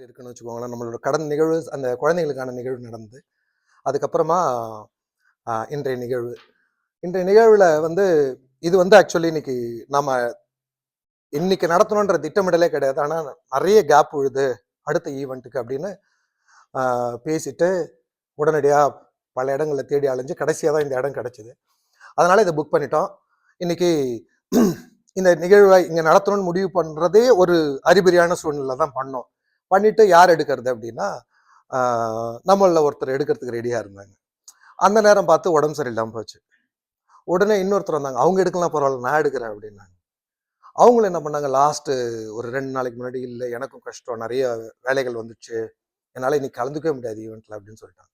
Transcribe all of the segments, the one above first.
மாதிரி இருக்குன்னு வச்சுக்கோங்களேன். நம்மளோட கடந்த நிகழ்வு அந்த குழந்தைங்களுக்கான நிகழ்வு நடந்து அதுக்கப்புறமா இன்றைய நிகழ்வு. இன்றைய நிகழ்வுல வந்து இது வந்து ஆக்சுவலி இன்னைக்கு நடத்தணுன்ற திட்டமிடலே கிடையாது. ஆனா நிறைய கேப் விழுது அடுத்த ஈவெண்ட்டுக்கு அப்படின்னு பேசிட்டு உடனடியா பல இடங்களை தேடி அலைஞ்சு கடைசியா தான் இந்த இடம் கிடைச்சது. அதனால இதை புக் பண்ணிட்டோம். இன்னைக்கு இந்த நிகழ்வை இங்க நடத்தணும்னு முடிவு பண்றதே ஒரு அறிகுறியான சூழ்நிலை தான் பண்ணோம். பண்ணிட்டு யார் எடுக்கிறது அப்படின்னா நம்மள ஒருத்தர் எடுக்கிறதுக்கு ரெடியா இருந்தாங்க. அந்த நேரம் பார்த்து உடம்பு சரியில்லாம போச்சு. உடனே இன்னொருத்தர் வந்தாங்க. அவங்க எடுக்கலாம் பரவாயில்ல, நான் எடுக்கிறேன் அப்படின்னாங்க. அவங்களும் என்ன பண்ணாங்க, லாஸ்ட் ஒரு 2 நாளைக்கு முன்னாடி இல்லை எனக்கும் கஷ்டம், நிறைய வேலைகள் வந்துச்சு, என்னால் இன்னைக்கு கலந்துக்கவே முடியாது ஈவெண்ட்ல அப்படின்னு சொல்லிட்டாங்க.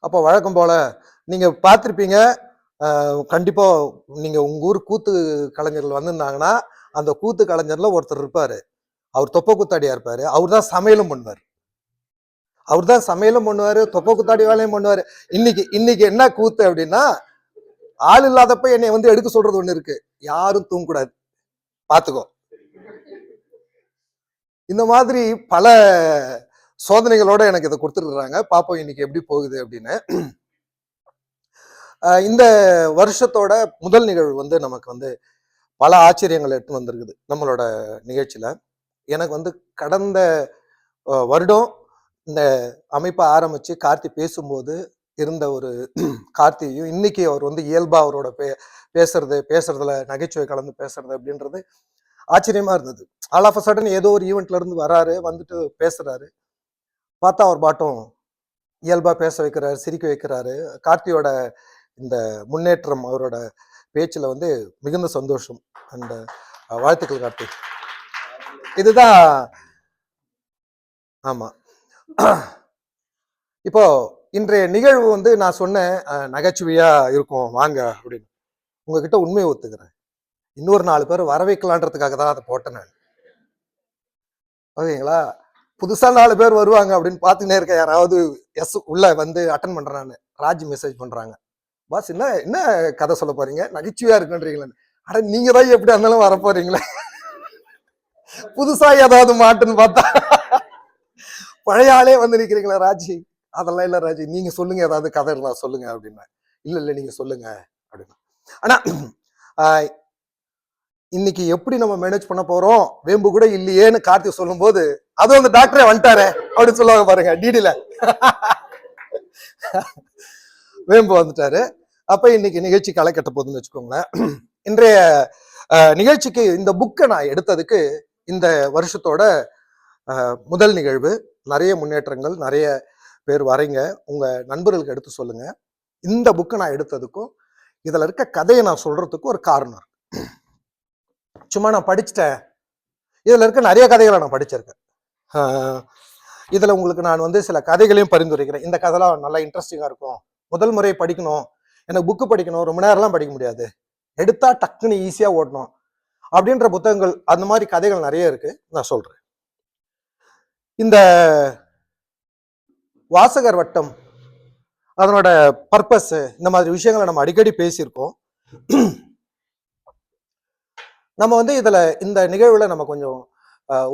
அப்போ வழக்கம் போல நீங்க பார்த்துருப்பீங்க, கண்டிப்பா நீங்க உங்க ஊர் கூத்து கலைஞர்கள் வந்திருந்தாங்கன்னா அந்த கூத்து கலைஞர்ல ஒருத்தர் இருப்பாரு. அவர் தொப்ப குத்தாடியா இருப்பாரு. அவர் தான் சமையலும் பண்ணுவாரு, தொப்ப குத்தாடி வேலையும் பண்ணுவாரு. இன்னைக்கு என்ன கூத்து அப்படின்னா, ஆள் இல்லாதப்ப என்னை வந்து எடுக்க சொல்றது ஒண்ணு இருக்கு, யாரும் தூங்கக்கூடாது பாத்துக்கோ. இந்த மாதிரி பல சோதனைகளோட எனக்கு இதை கொடுத்துருக்குறாங்க. பாப்போம் இன்னைக்கு எப்படி போகுது அப்படின்னு. இந்த வருஷத்தோட முதல் நிகழ்வு வந்து நமக்கு வந்து பல ஆச்சரியங்கள் எடுத்து வந்திருக்குது நம்மளோட நிகழ்ச்சியில. எனக்கு வந்து கடந்த வருடம் இந்த அமைப்பை ஆரம்பிச்சு கார்த்தி பேசும்போது இருந்த ஒரு கார்த்தியும் இன்னைக்கு அவர் வந்து இயல்பா அவரோட பேசுறதுல நகைச்சுவை கலந்து பேசுறது அப்படின்றது ஆச்சரியமா இருந்தது. ஆல் ஆஃப் அ சடன் ஏதோ ஒரு ஈவெண்ட்ல இருந்து வராரு, வந்துட்டு பேசுறாரு, பார்த்தா அவர் பாட்டும் இயல்பா பேச வைக்கிறாரு, சிரிக்க வைக்கிறாரு. கார்த்தியோட இந்த முன்னேற்றம் அவரோட பேச்சுல வந்து மிகுந்த சந்தோஷம். அந்த வாழ்த்துக்கள் கார்த்தி. இதுதான் ஆமா. இப்போ இன்றைய நிகழ்வு வந்து நான் சொன்னேன் நகைச்சுவையா இருக்கும் வாங்க அப்படின்னு. உங்ககிட்ட உண்மையை ஒத்துக்கிறேன், இன்னொரு 4 பேர் வர வைக்கலான்றதுக்காக தான் அதை போட்டேன் நான். ஓகேங்களா? புதுசா 4 பேர் வருவாங்க அப்படின்னு பார்த்துக்கிட்டே இருக்க. யாராவது உள்ள வந்து அட்டன் பண்றேன், ராஜ் மெசேஜ் பண்றாங்க, பாஸ் என்ன கதை சொல்ல போறீங்க, நகைச்சுவையா இருக்குன்றீங்களே. அட நீங்க தான் எப்படி இருந்தாலும் வர போறீங்களே, புதுசா ஏதாவது மாட்டுன்னு பார்த்தா பழைய ஆளே வந்து நிக்கிறீங்களா ராஜி. அதெல்லாம் இல்ல ராஜி, நீங்க சொல்லுங்க, ஏதாவது கதை இருந்தா சொல்லுங்க அப்படின்னா. இல்ல நீங்க சொல்லுங்க அப்படின்னா. ஆனா இன்னைக்கு எப்படி நம்ம மேனேஜ் பண்ண போறோம், வேம்பு கூட இல்லையேன்னு கார்த்தி சொல்லும் போது அது வந்து டாக்டரே வந்துட்டாரு அப்படின்னு சொல்லுவாங்க பாருங்க டிடில. வேம்பு வந்துட்டாரு. அப்ப இன்னைக்கு நிகழ்ச்சி களை கட்ட போகுதுன்னு வச்சுக்கோங்களேன். இன்றைய நிகழ்ச்சிக்கு இந்த புக்கை நான் எடுத்ததுக்கு இந்த வருஷத்தோட முதல் நிகழ்வு. நிறைய முன்னேற்றங்கள், நிறைய பேர் வரீங்க, உங்க நண்பர்களுக்கு எடுத்து சொல்லுங்க. இந்த புக்கை நான் எடுத்ததுக்கும் இதுல இருக்க கதையை நான் சொல்றதுக்கும் ஒரு காரணம். சும்மா நான் படிச்சுட்டேன், இதுல இருக்க நிறைய கதைகளை நான் படிச்சிருக்கேன். இதுல உங்களுக்கு நான் வந்து சில கதைகளையும் பரிந்துரைக்கிறேன். இந்த கதைலாம் நல்லா இன்ட்ரெஸ்டிங்கா இருக்கும், முதல் முறை படிக்கணும், எனக்கு புக்கு படிக்கணும், ரொம்ப நேரம்லாம் படிக்க முடியாது, எடுத்தா டக்குன்னு ஈஸியா ஓடணும் அப்படின்ற புத்தகங்கள், அந்த மாதிரி கதைகள் நிறைய இருக்கு, நான் சொல்றேன். இந்த வாசகர் வட்டம், அதனோட பர்பஸ், இந்த மாதிரி விஷயங்களை நம்ம அடிக்கடி பேசியிருக்கோம். நம்ம வந்து இதுல இந்த நிகழ்வுல நம்ம கொஞ்சம்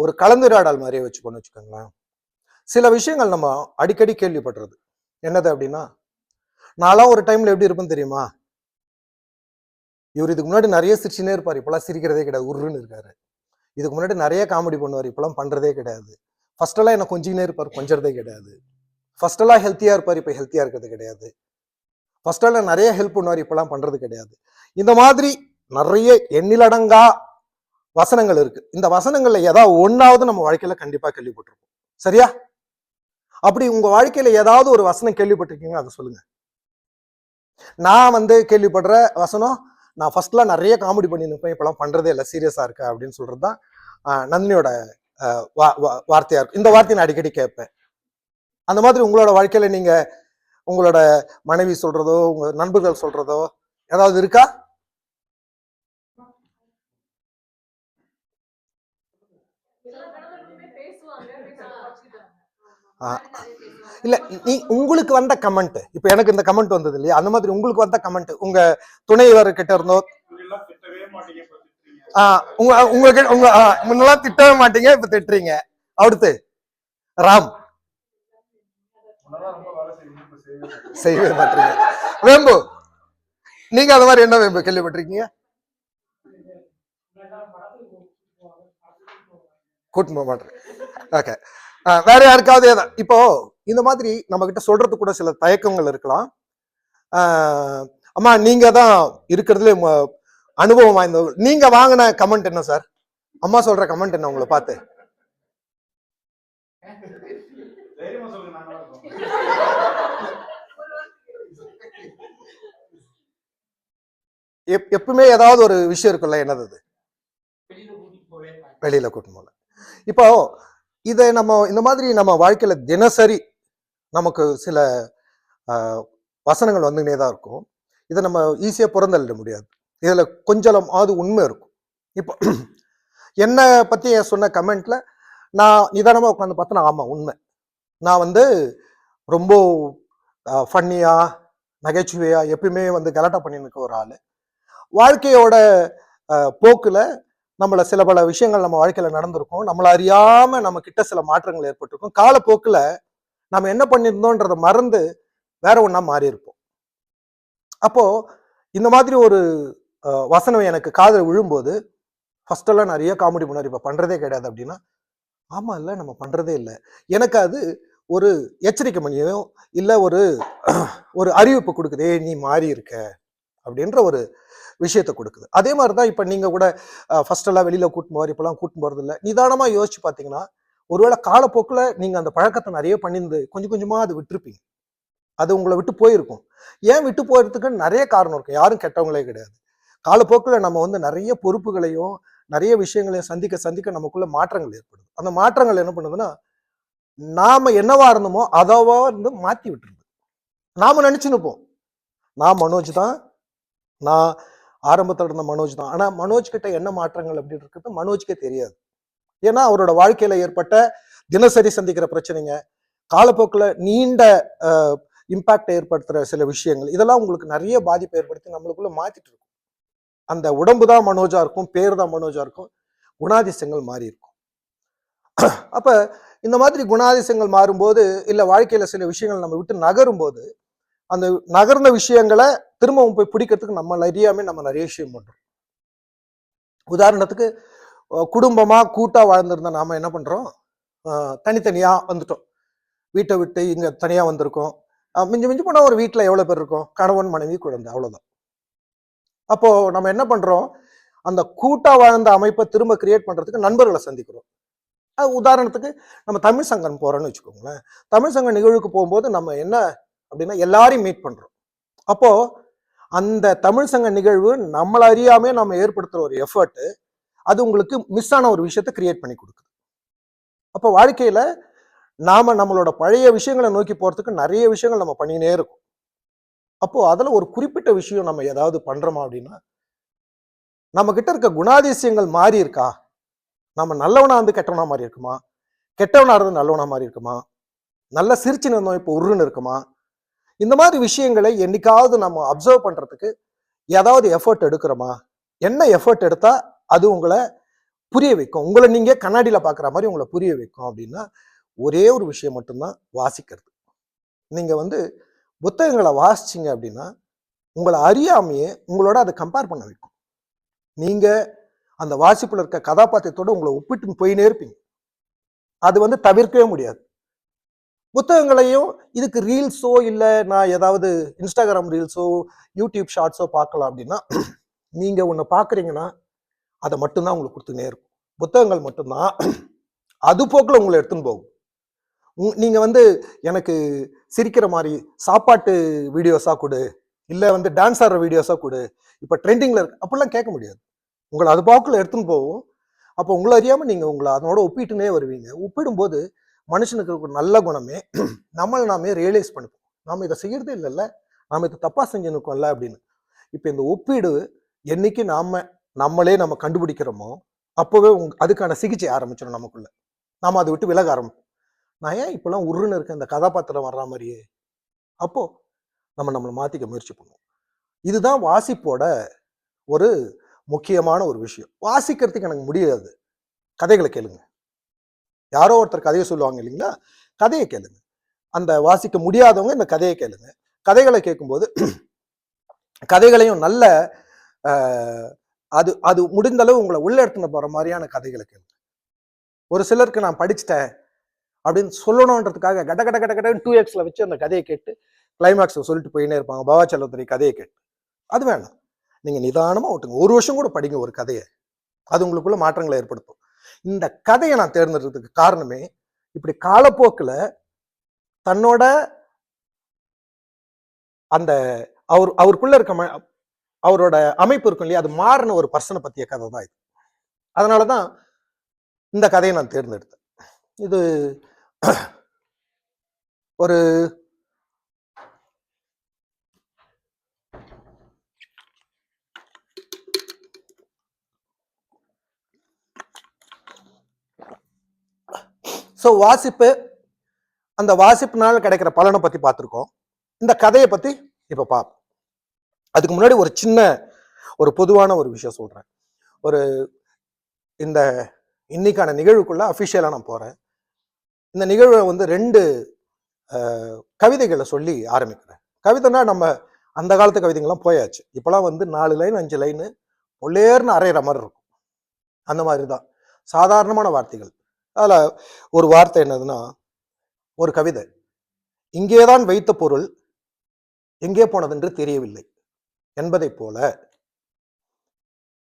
ஒரு கலந்துரையாடல் மாதிரியே வச்சுக்கோன்னு வச்சுக்கோங்களேன். சில விஷயங்கள் நம்ம அடிக்கடி கேள்விப்படுறது என்னது அப்படின்னா, நான்லாம் ஒரு டைம்ல எப்படி இருப்பேன்னு தெரியுமா, இவர் இதுக்கு முன்னாடி நிறைய சிரிச்சுனே இருப்பார், இப்பெல்லாம் சிரிக்கிறதே கிடையாது, உருன்னு இருக்காரு. இதுக்கு முன்னாடி நிறைய காமெடி பண்ணுவார், இப்பெல்லாம் பண்றதே கிடையாது. ஃபர்ஸ்ட் எல்லாம் என்ன கொஞ்சினே இருப்பார், கொஞ்சறதே கிடையாது. ஃபர்ஸ்ட் எல்லாம் ஹெல்த்தியா இருப்பார், இப்ப ஹெல்த்தியா இருக்கிறது கிடையாது. ஃபர்ஸ்ட் எல்லாம் நிறைய ஹெல்ப் பண்ணுவார், இப்பெல்லாம் பண்றது கிடையாது. இந்த மாதிரி நிறைய எண்ணிலடங்கா வசனங்கள் இருக்கு. இந்த வசனங்கள்ல ஏதாவது ஒன்னாவது நம்ம வாழ்க்கையில கண்டிப்பா கேள்விப்பட்டிருப்போம், சரியா? அப்படி உங்க வாழ்க்கையில ஏதாவது ஒரு வசனம் கேள்விப்பட்டிருக்கீங்க, அதை சொல்லுங்க. நான் வந்து கேள்விப்படுற வசனம், நான் ஃபர்ஸ்ட்லாம் நிறைய காமெடி பண்ணி நிற்பேன், இப்பெல்லாம் பண்றதே இல்லை, சீரியஸா இருக்க அப்படின்னு சொல்றதுதான் நந்தினியோட வார்த்தையா இருக்கும். இந்த வார்த்தையை நான் அடிக்கடி கேட்பேன். அந்த மாதிரி உங்களோட வாழ்க்கையில நீங்க உங்களோட மனைவி சொல்றதோ, உங்க நண்பர்கள் சொல்றதோ ஏதாவது இருக்கா? இல்ல, உங்களுக்கு வந்த கமெண்ட், இப்ப எனக்கு இந்த கமெண்ட் வந்தது இல்லையா, அந்த மாதிரி உங்களுக்கு வந்த கமெண்ட், உங்க துணைவர் கிட்ட இருந்தோ, முன்னெல்லாம் திட்டவே மாட்டீங்க, இப்ப திட்டுறீங்க, அடுத்து ராம் செய்யவே மாட்டீங்க. வேம்பு நீங்க அந்த மாதிரி என்ன வேம்பு கேள்விப்பட்டிருக்கீங்க? கூட்டு போக மாட்டேன். ஓகே, வேற யாருக்காவது இப்போ இந்த மாதிரி நம்ம கிட்ட சொல்றது கூட சில தயக்கங்கள் இருக்கலாம். அம்மா நீங்க தான் இருக்கிறதுல அனுபவம் வாய்ந்த, நீங்க வாங்கின கமெண்ட் என்ன சார்? அம்மா சொல்ற கமெண்ட் என்ன உங்களை பார்த்து? எப்பவுமே ஏதாவது ஒரு விஷயம் இருக்குல்ல, என்னது அது? வெளியில கூட்டு போல. இப்போ இதை நம்ம இந்த மாதிரி நம்ம வாழ்க்கையில தினசரி நமக்கு சில வசனங்கள் வந்துகிட்டே தான் இருக்கும். இதை நம்ம ஈஸியா புறந்தள்ள முடியாது. இதுல கொஞ்சம் அது உண்மை இருக்கும். இப்போ என்னை பத்தி சொன்ன கமெண்ட்ல நான் நிதானமா உட்காந்து பார்த்தேன். ஆமா உண்மை. நான் வந்து ரொம்ப ஃபன்னியா நகைச்சுவையா எப்பயுமே வந்து கலாட்டா பண்ணின்னு இருக்க ஒரு ஆளு. வாழ்க்கையோட போக்குல நம்மள சில பல விஷயங்கள் நம்ம வாழ்க்கையில நடந்திருக்கும். நம்மள அறியாம நம்ம கிட்ட சில மாற்றங்கள் ஏற்பட்டிருக்கும். காலப்போக்குல நம்ம என்ன பண்ணியிருந்தோன்றத மறந்து வேற ஒண்ணா மாறி இருப்போம். அப்போ இந்த மாதிரி ஒரு வசனம் எனக்கு காதுல விழும்போது, ஃபர்ஸ்ட் எல்லாம் நிறைய காமெடி பண்ணாரு, இப்ப பண்றதே கிடையாது அப்படின்னா, ஆமா இல்ல நம்ம பண்றதே இல்லை. எனக்கு அது ஒரு எச்சரிக்கை பண்ணியோ இல்ல ஒரு ஒரு அறிவிப்பு கொடுக்குதே, நீ மாறி இருக்க அப்படின்ற ஒரு விஷயத்த கொடுக்குது. அதே மாதிரிதான் இப்ப நீங்க கூட ஃபர்ஸ்ட் எல்லாம் வெளியில கூட்டு போவார், இப்பெல்லாம் கூட்டு போறது இல்லை. நிதானமா யோசிச்சு பாத்தீங்கன்னா, ஒருவேளை காலப்போக்குல நீங்க அந்த பழக்கத்தை நிறைய பண்ணிருந்து கொஞ்சம் கொஞ்சமா அது விட்டுருப்பீங்க. அது உங்களை விட்டு போயிருக்கும். ஏன் விட்டு போறதுக்கு நிறைய காரணம் இருக்கும். யாரும் கெட்டவங்களே கிடையாது. காலப்போக்கில் நம்ம வந்து நிறைய பொறுப்புகளையும் நிறைய விஷயங்களையும் சந்திக்க சந்திக்க நமக்குள்ள மாற்றங்கள் ஏற்படுது. அந்த மாற்றங்கள் என்ன பண்ணுதுன்னா, நாம என்னவா இருந்தோமோ அதவா இருந்து மாத்தி விட்டுருது. நாம நினைச்சுன்னுப்போம், நான் மனோஜ் தான், நான் ஆரம்பத்தில் இருந்த மனோஜ் தான். ஆனா மனோஜ் கிட்ட என்ன மாற்றங்கள் அப்படி இருக்கிறது மனோஜ்க்கே தெரியாது. ஏன்னா அவரோட வாழ்க்கையில ஏற்பட்ட தினசரி சந்திக்கிற பிரச்சனைங்க, காலப்போக்கில் நீண்ட இம்பாக்ட் ஏற்படுத்துற சில விஷயங்கள், இதெல்லாம் உங்களுக்கு நிறைய பாதிப்பை ஏற்படுத்தி நம்மளுக்குள்ள மாத்திட்டு இருக்கும். அந்த உடம்பு தான் மனோஜா இருக்கும், பேர் தான் மனோஜா இருக்கும், குணாதிசயங்கள் மாறி இருக்கும். அப்ப இந்த மாதிரி குணாதிசயங்கள் மாறும்போது, இல்ல வாழ்க்கையில சில விஷயங்கள் நம்ம விட்டு நகரும் போது, அந்த நகர்ந்த விஷயங்களை திரும்பவும் போய் பிடிக்கிறதுக்கு நம்ம அறியாம நம்ம நிறைய விஷயம் பண்றோம். உதாரணத்துக்கு குடும்பமா கூட்டா வாழ்ந்திருந்தா நாம என்ன பண்றோம், தனித்தனியா வந்துட்டோம். வீட்டை விட்டு இங்க தனியா வந்திருக்கோம். மிஞ்சி மிஞ்சி போனா ஒரு வீட்டுல எவ்வளவு பேர் இருக்கும், கணவன் மனைவி குழந்தை, அவ்வளவுதான். அப்போ நம்ம என்ன பண்றோம், அந்த கூட்டா வாழ்ந்த அமைப்பை திரும்ப கிரியேட் பண்றதுக்கு நண்பர்களை சந்திக்கிறோம். உதாரணத்துக்கு நம்ம தமிழ் சங்கம் போறோம்னு வச்சுக்கோங்களேன். தமிழ் சங்க நிகழ்வுக்கு போகும்போது நம்ம என்ன அப்படின்னா எல்லாரையும் மீட் பண்றோம். அப்போ அந்த தமிழ் சங்க நிகழ்வு நம்மள அறியாமே நம்ம ஏற்படுத்துற ஒரு எஃபர்ட், அது உங்களுக்கு மிஸ் ஆன ஒரு விஷயத்தை கிரியேட் பண்ணி கொடுக்குது. அப்போ வாழ்க்கையில நாம நம்மளோட பழைய விஷயங்களை நோக்கி போறதுக்கு நிறைய விஷயங்கள் நம்ம பண்ணினே இருக்கும். அப்போ அதுல ஒரு குறிப்பிட்ட விஷயம் நம்ம ஏதாவது பண்றோமா அப்படின்னா, நம்ம கிட்ட இருக்க குணாதிசயங்கள் மாறி இருக்கா, நம்ம நல்லவனா இருந்து கெட்டவனா மாறி இருக்குமா, கெட்டவனா இருந்து நல்லவனா மாறி இருக்குமா, நல்ல சிரிச்சு இருந்தோம் இப்போ உருன்னு இருக்குமா, இந்த மாதிரி விஷயங்களை என்னைக்காவது நம்ம அப்சர்வ் பண்றதுக்கு ஏதாவது எஃபர்ட் எடுக்கிறோமா? என்ன எஃபர்ட் எடுத்தா அது உங்களை புரிய வைக்கும், உங்களை நீங்க கண்ணாடியில பாக்குற மாதிரி உங்களை புரிய வைக்கும் அப்படின்னா, ஒரே ஒரு விஷயம் மட்டும்தான், வாசிக்கிறது. நீங்க வந்து புத்தகங்களை வாசிச்சீங்க அப்படின்னா உங்களை அறியாமையே உங்களோட அதை கம்பேர் பண்ண வைக்கும். நீங்க அந்த வாசிப்புல இருக்க கதாபாத்திரத்தோட உங்களை ஒப்பிட்டு போயினே இருப்பீங்க. அது வந்து தவிர்க்கவே முடியாது. புத்தகங்களையும் இதுக்கு ரீல்ஸோ இல்ல நான் ஏதாவது இன்ஸ்டாகிராம் ரீல்ஸோ யூடியூப் ஷார்ட்ஸோ பார்க்கலாம் அப்படின்னா, நீங்க ஒண்ணு பாக்குறீங்கன்னா அதை மட்டும்தான் உங்களுக்கு கொடுத்துனே இருக்கும். புத்தகங்கள் மட்டும்தான் அது போக்குல உங்களை எடுத்துன்னு போகும். நீங்க வந்து எனக்கு சிரிக்கிற மாதிரி சாப்பாட்டு வீடியோஸா கொடு, இல்ல வந்து டான்ஸ் ஆடுற வீடியோஸா கொடு, இப்ப ட்ரெண்டிங்ல இருக்கு அப்படிலாம் கேட்க முடியாது. உங்களை அது போக்குல எடுத்துன்னு போகும். அப்போ உங்களை அறியாம நீங்க உங்களை அதனோட ஒப்பிட்டுனே வருவீங்க. ஒப்பிடும்போது மனுஷனுக்கு ஒரு நல்ல குணமே நம்மளை நாமே ரியலைஸ் பண்ணிப்போம், நாம இதை செய்யறதே இல்லைல்ல, நாம இதை தப்பா செஞ்சுருக்கோம்ல அப்படின்னு. இப்ப இந்த ஒப்பீடு என்னைக்கு நம்மளே நம்ம கண்டுபிடிக்கிறோமோ அப்பவே அதுக்கான சிகிச்சை ஆரம்பிச்சிடும் நமக்குள்ள. நாம அதை விட்டு விலக ஆரம்பிப்போம். நான் ஏன் இப்பெல்லாம் உருன்னு இருக்கேன் இந்த கதாபாத்திரம் வர்ற மாதிரியே, அப்போ நம்மளை மாத்திக்க முயற்சி பண்ணுவோம். இதுதான் வாசிப்போட ஒரு முக்கியமான ஒரு விஷயம். வாசிக்கிறதுக்கு எனக்கு முடியாது, கதைகளை கேளுங்க. யாரோ ஒருத்தர் கதையை சொல்லுவாங்க இல்லைங்களா, கதையை கேளுங்க. அந்த வாசிக்க முடியாதவங்க இந்த கதையை கேளுங்க. கதைகளை கேட்கும்போது கதைகளையும் நல்ல அது அது முடிந்த அளவு உங்களை உள்ள எடுத்துன்னு போற மாதிரியான கதைகளை கேளுங்க. ஒரு சிலருக்கு நான் படிச்சுட்டேன் அப்படின்னு சொல்லணுன்றதுக்காக கட கட கட கடன்னு 2x வச்சு அந்த கதையை கேட்டு கிளைமேக்ஸ் சொல்லிட்டு போயினே இருப்பாங்க. பவா செல்லத்துறை கதையை கேட்டு அது வேண்டாம். நீங்க நிதானமா ஓட்டுங்க. 1 வருஷம் கூட படிங்க ஒரு கதையை. அது உங்களுக்குள்ள மாற்றங்களை ஏற்படுத்தும். இந்த கதையை நான் தேர்ந்தெடுத்ததுக்கு காரணமே இப்படி காலப்போக்கில் தன்னோட அந்த அவருக்குள்ள இருக்க அவரோட அமைப்பு இருக்கும் இல்லையா, அது மாறின ஒரு பர்சனை பத்திய கதை தான் இது. அதனாலதான் இந்த கதையை நான் தேர்ந்தெடுத்தேன். இது ஒரு வாசிப்பு, அந்த வாசிப்புனால கிடைக்கிற பலனை பத்தி பார்த்திருக்கோம். இந்த கதையை பத்தி இப்ப பார்ப்போம். அதுக்கு முன்னாடி ஒரு சின்ன ஒரு பொதுவான ஒரு விஷயம் சொல்றேன். ஒரு இந்த இன்னைக்கான நிகழ்வுக்குள்ள அபிஷியலா நான் போறேன். இந்த நிகழ்வை 2 கவிதைகளை சொல்லி ஆரம்பிக்கிறேன். கவிதைனா நம்ம அந்த காலத்து கவிதைகள்லாம் போயாச்சு. இப்பெல்லாம் 4 லைன் 5 லைனு ஒல்லேர்னு அரைகிற மாதிரி இருக்கும். அந்த மாதிரி தான் சாதாரணமான வார்த்தைகள். அதுல ஒரு வார்த்தை என்னதுன்னா, ஒரு கவிதை, இங்கேதான் வைத்த பொருள் எங்கே போனதென்று தெரியவில்லை என்பதை போல,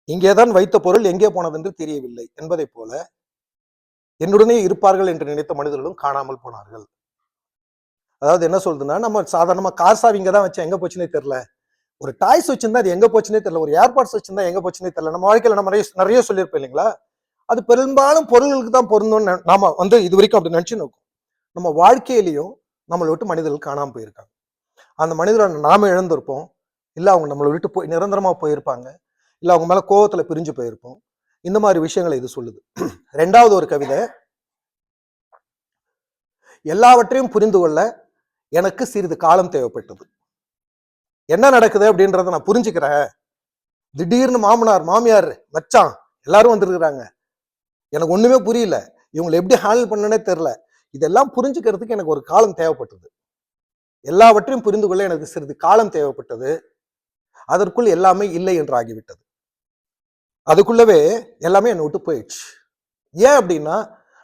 இங்கேதான் வைத்த பொருள் எங்கே போனதென்று தெரியவில்லை என்பதை போல என்னுடனே இருப்பார்கள் என்று நினைத்த மனிதர்களும் காணாமல் போனார்கள். அதாவது என்ன சொல்றதுன்னா, நம்ம சாதாரணமா கார் சாவி இங்க தான் வச்சேன், எங்க போச்சுன்னே தெரியல. ஒரு டாய்ஸ் வச்சிருந்தா அது எங்க போச்சுன்னே தெரியல. ஒரு ஏர்பாட்ஸ் வச்சிருந்தா எங்க போச்சுன்னே தெரியல. நம்ம வாழ்க்கையில நம்ம நிறைய சொல்லியிருப்போம் இல்லைங்களா. அது பெரும்பாலும் பொருள்களுக்கு தான் பொருந்தும்னு நாம இது வரைக்கும் அப்படி நினைச்சு நோக்கும். நம்ம வாழ்க்கையிலையும் நம்மளை விட்டு மனிதர்கள் காணாம போயிருக்காங்க. அந்த மனிதரை நாம இழந்திருப்போம், இல்ல அவங்க நம்மளை விட்டு போய் நிரந்தரமா போயிருப்பாங்க, இல்ல அவங்க மேல கோவத்துல பிரிஞ்சு போயிருப்போம். இந்த மாதிரி விஷயங்களை இது சொல்லுது. 2வது ஒரு கவிதை, எல்லாவற்றையும் புரிந்து கொள்ள எனக்கு சிறிது காலம் தேவைப்பட்டது. என்ன நடக்குது அப்படின்றத நான் புரிஞ்சுக்கிறேன். திடீர்னு மாமனார் மாமியார் மச்சான் எல்லாரும் வந்துருக்குறாங்க, எனக்கு ஒண்ணுமே புரியல, இவங்களை எப்படி ஹேண்டில் பண்ணனே தெரியல. இதெல்லாம் புரிஞ்சுக்கிறதுக்கு எனக்கு ஒரு காலம் தேவைப்பட்டது. எல்லாவற்றையும் புரிந்து கொள்ள எனக்கு சிறிது காலம் தேவைப்பட்டது. அதற்குள் எல்லாமே இல்லை என்று ஆகிவிட்டது. அதுக்குள்ளவே எல்லாமே என்னை விட்டு போயிடுச்சு. ஏன் அப்படின்னா,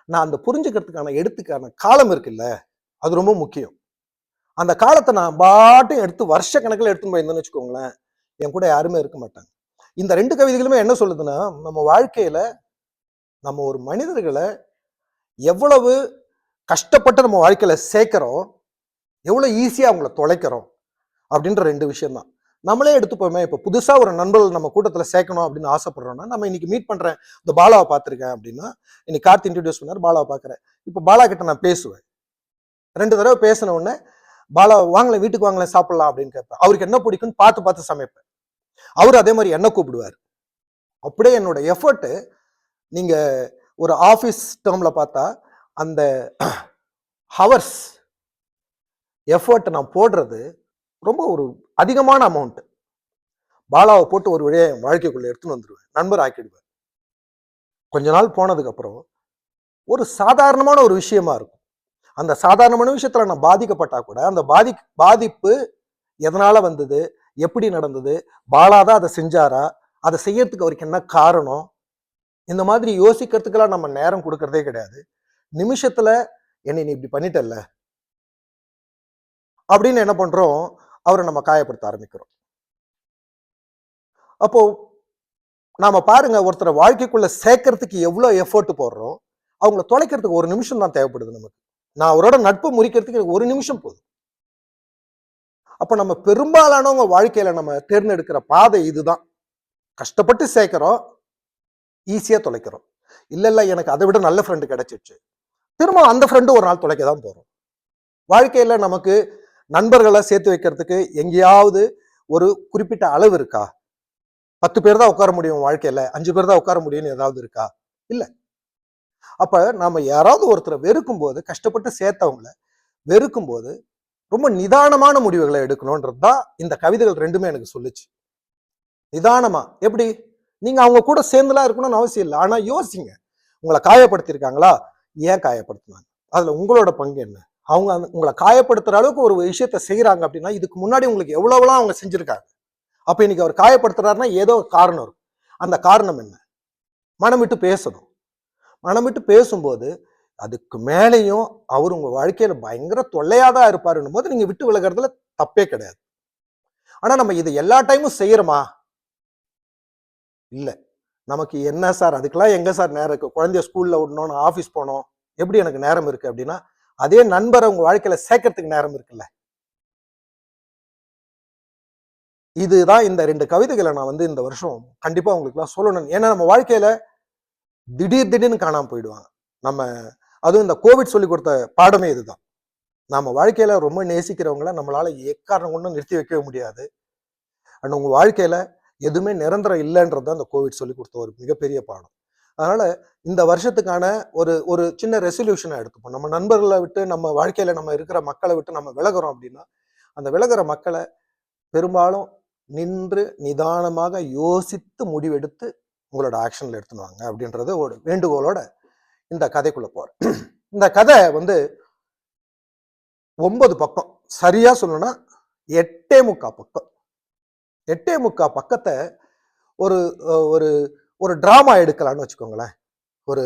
நான் அந்த புரிஞ்சுக்கிறதுக்கான எடுத்துக்கான காலம் இருக்குல்ல, அது ரொம்ப முக்கியம். அந்த காலத்தை நான் பாட்டும் எடுத்து வருஷ கணக்கில் எடுத்துன்னு போயிருந்தேன்னு வச்சுக்கோங்களேன், என் கூட யாருமே இருக்க மாட்டாங்க. இந்த 2 கவிதைகளுமே என்ன சொல்லுதுன்னா, நம்ம வாழ்க்கையில நம்ம ஒரு மனிதர்களை எவ்வளவு கஷ்டப்பட்டு நம்ம வாழ்க்கையில சேர்க்கிறோம், எவ்வளவு ஈஸியா அவங்கள தொலைக்கிறோம் அப்படின்ற 2 விஷயம் தான். நம்மளே எடுத்துப்போமே, இப்ப புதுசா ஒரு நண்பர்கள் நம்ம கூட்டத்துல சேர்க்கணும் அப்படின்னு ஆசைப்படுறோம்னா, நம்ம இன்னைக்கு மீட் பண்றேன், இந்த பாலாவை பார்த்திருக்கேன் அப்படின்னா, இன்னைக்கு கார்த்தி இன்ட்ரடியூஸ் பண்ணாரு, பாலாவை பார்க்கறேன். இப்ப பாலா கிட்ட நான் பேசுவேன். 2 தடவை பேசின உடனே, பாலா வாங்கல வீட்டுக்கு வாங்கல சாப்பிடலாம் அப்படின்னு கேட்பேன். அவருக்கு என்ன பிடிக்கும்னு பார்த்து சமைப்பேன். அவரு அதே மாதிரி என்ன கூப்பிடுவார். அப்படியே என்னோட எஃபர்ட், நீங்க ஒரு ஆபீஸ் டேர்ம்ல பார்த்தா அந்த ஹவர்ஸ் எஃபர்ட் நான் போடுறது ரொம்ப ஒரு அதிகமான அமௌண்ட். பாலாவை போட்டு ஒரு வழியா என் வாழ்க்கைக்குள்ள எடுத்துன்னு வந்துருவேன், நண்பர் ஆக்கிடுவேன். கொஞ்ச நாள் போனதுக்கு அப்புறம் ஒரு சாதாரணமான ஒரு விஷயமா இருக்கும். அந்த சாதாரணமான விஷயத்துல நான் பாதிக்கப்பட்டா கூட, அந்த பாதிப்பு எதனால வந்தது, எப்படி நடந்தது, பாலாதான் அதை செஞ்சாரா, அதை செய்யறதுக்கு அவருக்கு என்ன காரணம், இந்த மாதிரி யோசிக்கிறதுக்கெல்லாம் நம்ம நேரம் கொடுக்கறதே கிடையாது. நிமிஷத்துல என்னை நீ இப்படி பண்ணிட்டல்ல அப்படின்னு என்ன பண்றோம், அவரை நம்ம காயப்படுத்த ஆரம்பிக்கிறோம். அப்போ நாம பாருங்க, ஒருத்தரை வாழ்க்கைக்குள்ள சேர்க்கறதுக்கு எவ்வளவு எஃபோர்ட் போடுறோம், அவங்கள தொலைக்கிறதுக்கு 1 நிமிஷம் தான் தேவைப்படுது நமக்கு. நான் அவரோட நட்பு முறிக்கிறதுக்கு 1 நிமிஷம் போதும். அப்ப நம்ம பெரும்பாலானவங்க வாழ்க்கையில நம்ம தேர்ந்தெடுக்கிற பாதை இதுதான். கஷ்டப்பட்டு சேர்க்கிறோம், ஈஸியா தொலைக்கிறோம். இல்ல எனக்கு அதை விட நல்ல ஃப்ரெண்டு கிடைச்சிருச்சு, திரும்ப அந்த ஃப்ரெண்டு ஒரு நாள் தொலைக்க தான் போறோம். வாழ்க்கையில நமக்கு நண்பர்களை சேர்த்து வைக்கிறதுக்கு எங்கேயாவது ஒரு குறிப்பிட்ட அளவு இருக்கா? 10 பேர் தான் உட்கார முடியும் வாழ்க்கையில, 5 பேர் தான் உட்கார முடியும்னு ஏதாவது இருக்கா? இல்ல. அப்ப நாம யாராவது ஒருத்தரை வெறுக்கும் போது, கஷ்டப்பட்டு சேர்த்தவங்கள வெறுக்கும் போது ரொம்ப நிதானமான முடிவுகளை எடுக்கணும்ன்றதுதான் இந்த கவிதைகள் 2மே எனக்கு சொல்லுச்சு. நிதானமா எப்படி? நீங்க அவங்க கூட சேர்ந்துலாம் இருக்கணும்னு அவசியம் இல்லை, ஆனா யோசிங்க, உங்களை காயப்படுத்திருக்காங்களா, ஏன் காயப்படுத்தினாங்க, அதுல உங்களோட பங்கு என்ன? அவங்க உங்களை காயப்படுத்துற அளவுக்கு ஒரு விஷயத்த செய்யறாங்க அப்படின்னா இதுக்கு முன்னாடி உங்களுக்கு எவ்வளவுலாம் அவங்க செஞ்சிருக்காங்க. அப்ப இன்னைக்கு அவர் காயப்படுத்துறாருன்னா ஏதோ காரணம் இருக்கும். அந்த காரணம் என்ன? மனம் விட்டு பேசணும். மனம் விட்டு பேசும்போது அதுக்கு மேலேயும் அவர் உங்க வாழ்க்கையில பயங்கர தொல்லையாதான் இருப்பாருன்னும் போது நீங்க விட்டு விலகிறதுல தப்பே கிடையாது. ஆனா நம்ம இது எல்லா டைமும் செய்யறோமா? இல்ல. நமக்கு என்ன சார் அதுக்கெல்லாம் எங்க சார் நேரம் இருக்கு? குழந்தைய ஸ்கூல்ல விடணும், ஆபீஸ் போனோம், எப்படி எனக்கு நேரம் இருக்கு அப்படின்னா, அதே நண்பரை உங்க வாழ்க்கையில சேர்க்கறதுக்கு நேரம் இருக்குல்ல. இதுதான் இந்த 2 கவிதைகளை நான் வந்து இந்த வருஷம் கண்டிப்பா உங்களுக்கு எல்லாம் சொல்லணும். ஏன்னா நம்ம வாழ்க்கையில திடீர்னு காணாம போயிடுவாங்க. நம்ம அதுவும் இந்த கோவிட் சொல்லி கொடுத்த பாடமே இதுதான். நம்ம வாழ்க்கையில ரொம்ப நேசிக்கிறவங்கள நம்மளால எக்காரணம் கொண்டும் நிறுத்தி வைக்கவே முடியாது. அண்ட் உங்க வாழ்க்கையில எதுவுமே நிரந்தரம் இல்லைன்றது அந்த கோவிட் சொல்லி கொடுத்த ஒரு மிகப்பெரிய பாடம். அதனால இந்த வருஷத்துக்கான ஒரு ஒரு சின்ன ரெசல்யூஷனை எடுத்துப்போம். நம்ம நண்பர்களை விட்டு, நம்ம வாழ்க்கையில நம்ம இருக்கிற மக்களை விட்டு நம்ம விலகுறோம் அப்படின்னா, அந்த விலகுற மக்களை பெரும்பாலும் நின்று நிதானமாக யோசித்து முடிவெடுத்து உங்களோட ஆக்ஷன்ல எடுத்துன்னு வாங்க அப்படின்றது ஒரு வேண்டுகோளோட இந்த கதைக்குள்ள போறேன். இந்த கதை வந்து 9 பக்கம், சரியா சொல்லணும்னா 8.25 பக்கம். 8.25 பக்கத்தை ஒரு ஒரு ஒரு டிராமா எடுக்கலாம்னு வச்சுக்கோங்களேன். ஒரு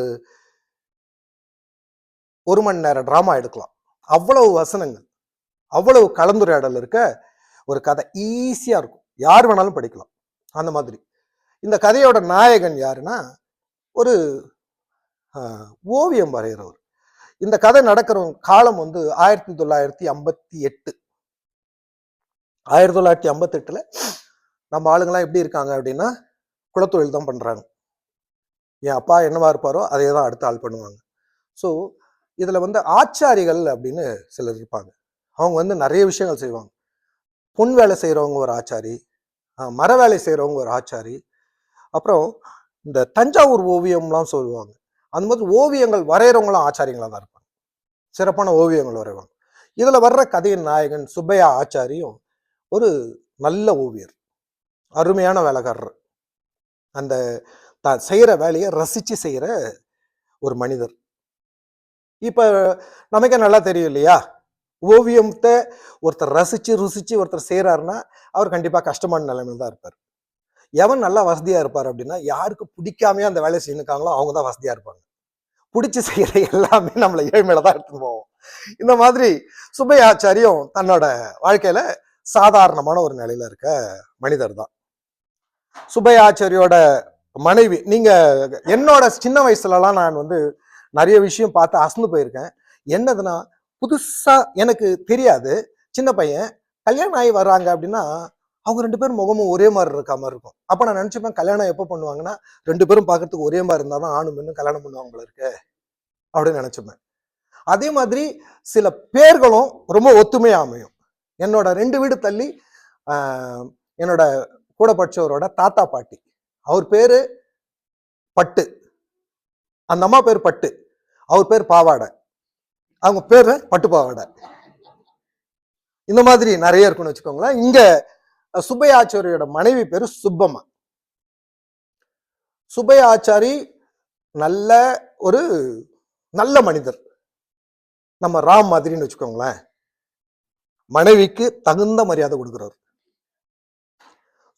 1 மணி நேரம் டிராமா எடுக்கலாம். அவ்வளவு வசனங்கள், அவ்வளவு கலந்துரையாடல் இருக்க ஒரு கதை ஈஸியா இருக்கும். யார் வேணாலும் படிக்கலாம். அந்த மாதிரி இந்த கதையோட நாயகன் யாருன்னா ஒரு ஓவியம் வரைகிறவர். இந்த கதை நடக்கிற காலம் வந்து 1958. 1958ல நம்ம ஆளுங்கெல்லாம் எப்படி இருக்காங்க அப்படின்னா குலத்தொழில் தான் பண்றாங்க. என் அப்பா என்னவா இருப்பாரோ அதே தான் அடுத்த ஆள் பண்ணுவாங்க. ஸோ இதுல வந்து ஆச்சாரிகள் அப்படின்னு சிலர் இருப்பாங்க. அவங்க வந்து நிறைய விஷயங்கள் செய்வாங்க. பொன் வேலை செய்யறவங்க ஒரு ஆச்சாரி, மர வேலை செய்யறவங்க ஒரு ஆச்சாரி, அப்புறம் இந்த தஞ்சாவூர் ஓவியம்லாம் சொல்லுவாங்க. அந்த மாதிரி ஓவியங்கள் வரைகிறவங்களும் ஆச்சாரியங்களா தான் இருப்பாங்க. சிறப்பான ஓவியங்கள் வரைவாங்க. இதுல வர்ற கதையின் நாயகன் சுப்பையா ஆச்சாரியும் ஒரு நல்ல ஓவியர், அருமையான வேலைக்காரர். அந்த செய்யற வேலையை ரசிச்சு செய்யற ஒரு மனிதர். இப்ப நமக்கே நல்லா தெரியும் இல்லையா, ஓவியத்தை ஒருத்தர் ரசிச்சு ருசிச்சு ஒருத்தர் செய்யறாருன்னா அவர் கண்டிப்பா கஷ்டமான நிலைமையில தான் இருப்பார். எவன் நல்லா வசதியா இருப்பார் அப்படின்னா, யாருக்கு பிடிக்காமையா அந்த வேலையை செய்யணுக்காங்களோ அவங்க தான் வசதியா இருப்பாங்க. பிடிச்சி செய்யற எல்லாமே நம்மளை ஏழ்மையில தான் எடுத்துன்னு போவோம். இந்த மாதிரி சுப்பையாச்சாரியும் தன்னோட வாழ்க்கையில சாதாரணமான ஒரு நிலையில இருக்க மனிதர் தான். சுப்பையாச்சாரியோட மனைவி, நீங்க என்னோட சின்ன வயசுலலாம் நான் வந்து நிறைய விஷயம் பார்த்து அசந்து போயிருக்கேன். என்னதுன்னா, புதுசா எனக்கு தெரியாது, சின்ன பையன் கல்யாணம் ஆகி வர்றாங்க அப்படின்னா அவங்க 2 பேரும் முகமும் ஒரே மாதிரி இருக்க மாதிரி இருக்கும். அப்ப நான் நினைச்சுப்பேன், கல்யாணம் எப்போ பண்ணுவாங்கன்னா 2 பேரும் பார்க்கறதுக்கு ஒரே மாதிரி இருந்தாதான் ஆணும் பெண்ணும் கல்யாணம் பண்ணுவாங்க போல இருக்கு அப்படின்னு நினைச்சுப்பேன். அதே மாதிரி சில பேர்களும் ரொம்ப ஒத்துமையா அமையும். என்னோட 2 வீடு தள்ளி என்னோட கூட படிச்சவரோட தாத்தா பாட்டி, அவர் பேரு பட்டு, அந்த அம்மா பேர் பட்டு, அவர் பேர் பாவாடை, அவங்க பேரு பட்டு பாவாடை. இந்த மாதிரி நிறைய இருக்குன்னு வச்சுக்கோங்களேன். இங்க சுப்பையாச்சாரியோட மனைவி பேரு சுப்பம்மா. சுப்பையாச்சாரி நல்ல ஒரு நல்ல மனிதர், நம்ம ராம் மாதிரின்னு வச்சுக்கோங்களேன். மனைவிக்கு தகுந்த மரியாதை கொடுக்கிறார்.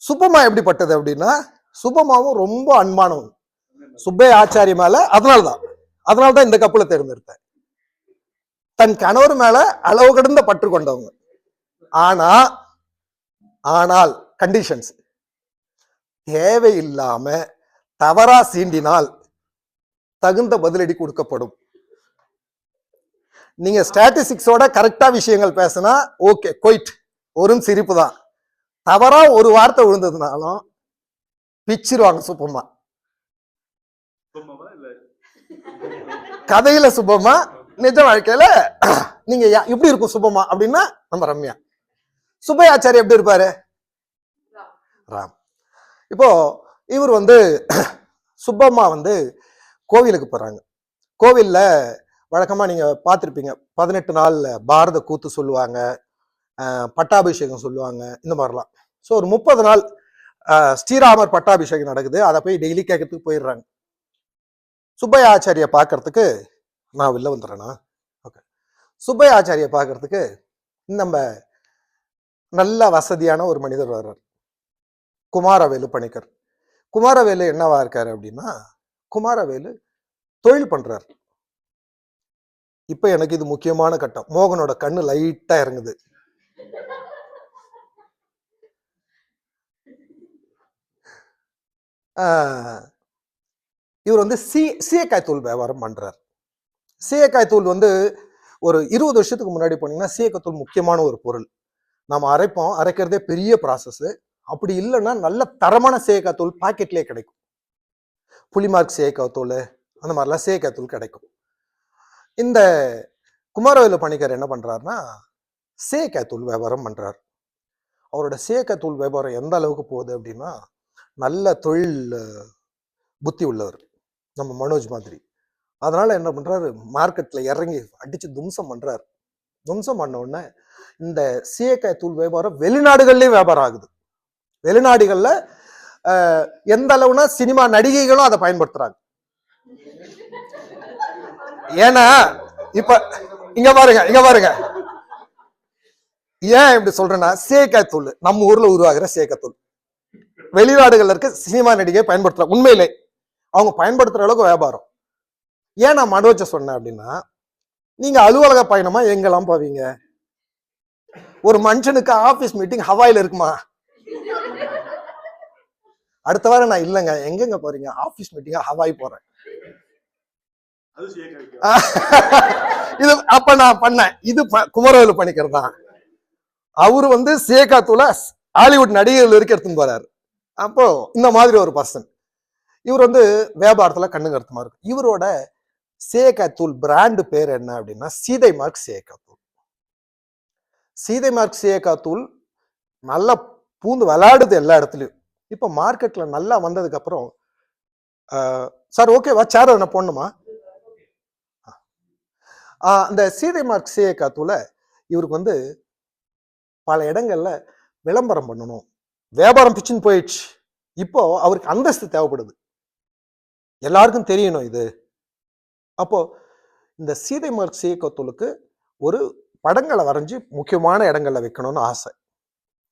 சுப்பம்மா எப்படிப்பட்டது அப்படின்னா, சுப்பம்மாவும் ரொம்ப அன்பானவங்க சுப்பையாச்சாரி மேல. அதனால்தான் இந்த கப்பலை தேர்ந்தெடுத்தேன். தன் கணவர் மேல அளவு கடந்த பற்று கொண்டவங்க. ஆனால் கண்டிஷன்ஸ், தேவையில்லாம தவறா சீண்டினால் தகுந்த பதிலடி கொடுக்கப்படும். நீங்க ஸ்டாட்டிஸ்டிக்ஸோட கரெக்டா விஷயங்கள் பேசினா ஓகே, கொயிட், ஒரு சிரிப்பு தான். தவறா ஒரு வார்த்தை விழுந்ததுனாலும் பிச்சிருவாங்க சுப்பம்மா. கதையில சுப்பம்மா, நிஜ வாழ்க்கையில நீங்க எப்படி இருக்கும் சுப்பம்மா அப்படின்னா நம்ம ரம்யா. சுப்பையாச்சாரி எப்படி இருப்பாரு? ராம். இப்போ இவர் வந்து சுப்பம்மா வந்து கோவிலுக்கு போறாங்க. கோவில்ல வழக்கமா நீங்க பார்த்துருப்பீங்க, 18 நாள் பாரத கூத்து சொல்லுவாங்க, பட்டாபிஷேகம் சொல்லுவாங்க, இந்த மாதிரிலாம். ஸோ ஒரு 30 நாள் ஸ்ரீராமர் பட்டாபிஷேகம் நடக்குது. அதை போய் டெய்லி கேட்கறதுக்கு போயிடுறாங்க. சுப்பையாச்சாரிய பார்க்கறதுக்கு நான் வெளில வந்துடுறேன்னா ஓகே. சுப்பையா ஆச்சாரியை பார்க்கறதுக்கு நம்ம நல்ல வசதியான ஒரு மனிதர் வர்றார், குமாரவேலு பணிக்கர். குமாரவேலு என்னவா இருக்காரு அப்படின்னா, குமாரவேலு தொழில் பண்றாரு. இப்ப எனக்கு இது முக்கியமான கட்டம். மோகனோட கண்ணு லைட்டா இறங்குது. இவர் வந்து சீயக்காய் தூள் வியாபாரம் பண்றார். சீயக்காய் தூள் வந்து ஒரு 20 வருஷத்துக்கு முன்னாடி போனீங்கன்னா சீயக்காய் தூள் முக்கியமான ஒரு பொருள். நம்ம அரைப்போம், அரைக்கிறதே பெரிய ப்ராசஸ். அப்படி இல்லைன்னா நல்ல தரமான சீயக்காய் தூள் பாக்கெட்லேயே கிடைக்கும். புலிமார்க் சீயக்காய் தூள் அந்த மாதிரிலாம் சீயக்காய் தூள் கிடைக்கும். இந்த குமாரவேலு பணிக்கர் என்ன பண்றாருன்னா சீயக்காய் தூள் வியாபாரம் பண்றார். அவரோட சீயக்காய் தூள் வியாபாரம் எந்த அளவுக்கு போகுது அப்படின்னா, நல்ல தொழில் புத்தி உள்ளவர் நம்ம மனோஜ் மாதிரி. அதனால என்ன பண்றாரு, மார்க்கெட்ல இறங்கி அடிச்சு தும்சம் பண்றாரு. தும்சம் பண்ண உடனே இந்த சீயக்காய் தூள் வியாபாரம் வெளிநாடுகள்லயும் வியாபாரம் ஆகுது. வெளிநாடுகள்ல எந்த அளவுனா சினிமா நடிகைகளும் அதை பயன்படுத்துறாங்க. ஏன்னா இப்ப இங்க பாருங்க ஏன் இப்படி சொல்றேன்னா, சீயக்காய் தூள் நம்ம ஊர்ல உருவாகிற சீயக்காய் தூள் வெளிநாடுகள்ல இருக்க சினிமா நடிகை பயன்படுத்துறாங்க. உண்மையிலே அவங்க பயன்படுத்துற அளவுக்கு வியாபாரம். ஏன் நான் மனோஜ சொன்னேன் அப்படின்னா, நீங்க அலுவலக பயணமா எங்கெல்லாம் போவீங்க? ஒரு மனுஷனுக்கு ஆபீஸ் மீட்டிங் ஹவாயில இருக்குமா? அடுத்த வாரம் நான் இல்லைங்க, எங்கெங்க போறீங்க? ஆபீஸ் மீட்டிங் ஹவாய் போறேன். இது அப்ப நான் பண்ணேன். இது குமரவேலு பணிக்கர் தான். அவரு வந்து சீயக்காய் தூள ஹாலிவுட் நடிகர்கள் வரைக்கும் எடுத்துன்னு போறாரு. அப்போ இந்த மாதிரி ஒரு பர்சன். இவர் வந்து வியாபாரத்துல கண்ணு கருத்துமா இருக்கு. இவரோட சீயக்காய் தூள் பிராண்டு பேர் என்ன அப்படின்னா சீதை மார்க் சீயக்காய் தூள். சீதை மார்க் சீயக்காய் தூள் நல்லா பூந்து விளையாடுது எல்லா இடத்துலயும். இப்ப மார்க்கெட்ல நல்லா வந்ததுக்கு அப்புறம் சார் ஓகேவா, சேர் என்ன போடணுமா? அந்த சீதை மார்க் சீயக்காய் தூள இவருக்கு வந்து பல இடங்கள்ல விளம்பரம் பண்ணணும், வியாபாரம் பிச்சுன்னு போயிடுச்சு. இப்போ அவருக்கு அந்தஸ்து தேவைப்படுது, எல்லாருக்கும் தெரியணும் இது. அப்போ இந்த சீதை மார்க் சீயக்காய் தூளுக்கு ஒரு படங்களை வரைஞ்சி முக்கியமான இடங்கள்ல வைக்கணும்னு ஆசை.